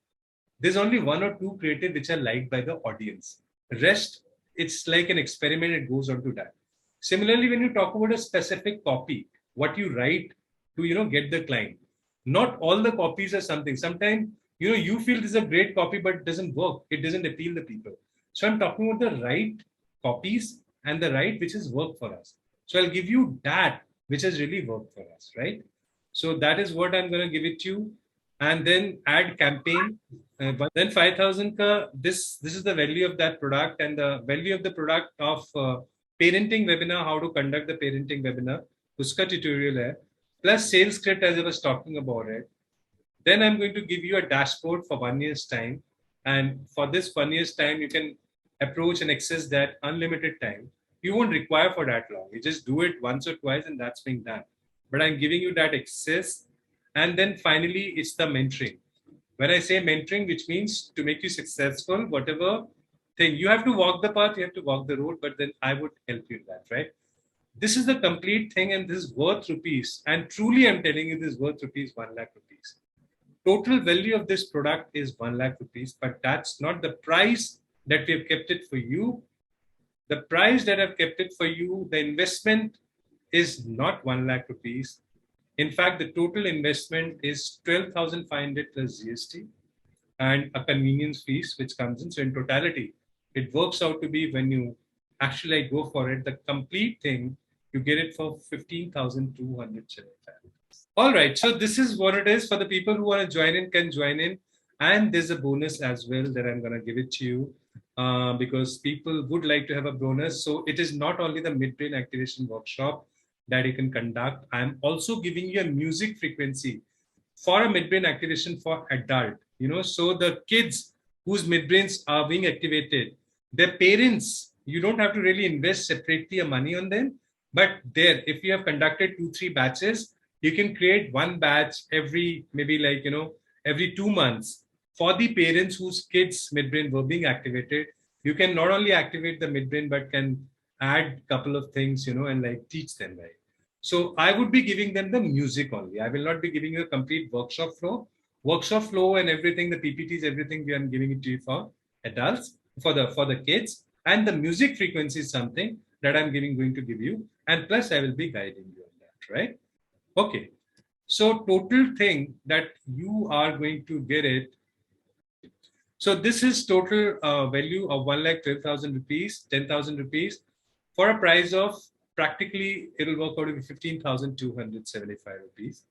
There's only one or two creative which are liked by the audience. Rest, it's like an experiment, it goes on to that. Similarly, when you talk about a specific copy, what you write to, get the client, not all the copies are something. Sometimes, you feel this is a great copy, but it doesn't work. It doesn't appeal to people. So I'm talking about the right copies and the right which has worked for us. So I'll give you that which has really worked for us, right? So that is what I'm going to give it to you. And then add campaign. But then 5,000 ka, this is the value of that product, and the value of the product of parenting webinar, how to conduct the parenting webinar, uska tutorial hai, plus sales script as I was talking about it. Then I'm going to give you a dashboard for 1 year's time. And for this 1 year's time, you can approach and access that unlimited time. You won't require for that long. You just do it once or twice and that's being done. But I'm giving you that access. And then finally, it's the mentoring. When I say mentoring, which means to make you successful, whatever thing, you have to walk the path, you have to walk the road, but then I would help you in that, right? This is the complete thing and this is worth rupees. And truly, I'm telling you, this is worth rupees, 1 lakh rupees. Total value of this product is 1 lakh rupees, but that's not the price that we have kept it for you. The price that I've kept it for you, the investment is not 1 lakh rupees. In fact, the total investment is 12,500 plus GST and a convenience fees which comes in. So in totality, it works out to be, when you actually go for it, the complete thing, you get it for 15,275. All right, so this is what it is. For the people who want to join in, can join in. And there's a bonus as well that I'm going to give it to you because people would like to have a bonus. So it is not only the midbrain activation workshop that you can conduct. I'm also giving you a music frequency for a midbrain activation for adult. So the kids whose midbrains are being activated, their parents, you don't have to really invest separately money on them. But there, if you have conducted 2-3 batches, you can create one batch every, maybe like, every 2 months for the parents whose kids' midbrain were being activated. You can not only activate the midbrain, but can add a couple of things, and like teach them, right? So I would be giving them the music only. I will not be giving you a complete workshop flow. Workshop flow and everything, the PPTs, everything, we are giving it to you for adults, for the kids. And the music frequency is something that I'm going to give you. And plus I will be guiding you on that, right? Okay. So total thing that you are going to get it. So this is total value of 1,12,000 rupees, 10,000 rupees for a price of practically, it'll work out to be 15,275 rupees.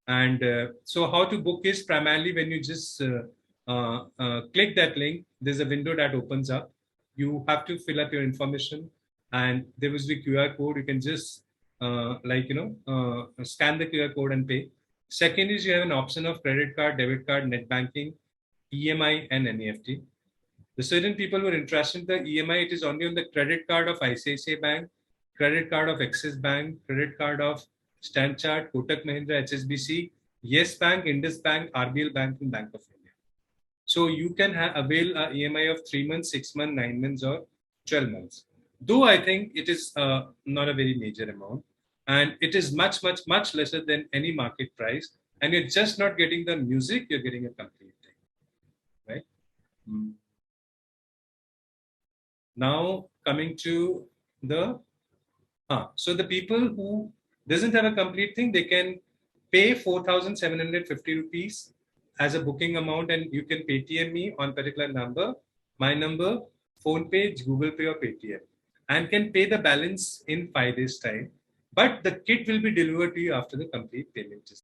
And so how to book is primarily when you just click that link, there's a window that opens up. You have to fill up your information and there was the QR code. You can just scan the QR code and pay. Second is you have an option of credit card, debit card, net banking, EMI and NEFT. The certain people who are interested in the EMI, it is only on the credit card of ICICI Bank, credit card of Axis Bank, credit card of Standard Chartered, Kotak Mahindra, HSBC, Yes Bank, Indus Bank, RBL Bank and Bank of India. So you can avail a EMI of 3 months, 6 months, 9 months or 12 months. Though I think it is not a very major amount and it is much, much, much lesser than any market price. And you're just not getting the music, you're getting a complete thing, right? Now coming to the, so the people who doesn't have a complete thing, they can pay 4,750 rupees as a booking amount and you can Paytm me on particular number, my number, PhonePe, Google Pay or Paytm, and can pay the balance in 5 days time. But the kit will be delivered to you after the complete payment is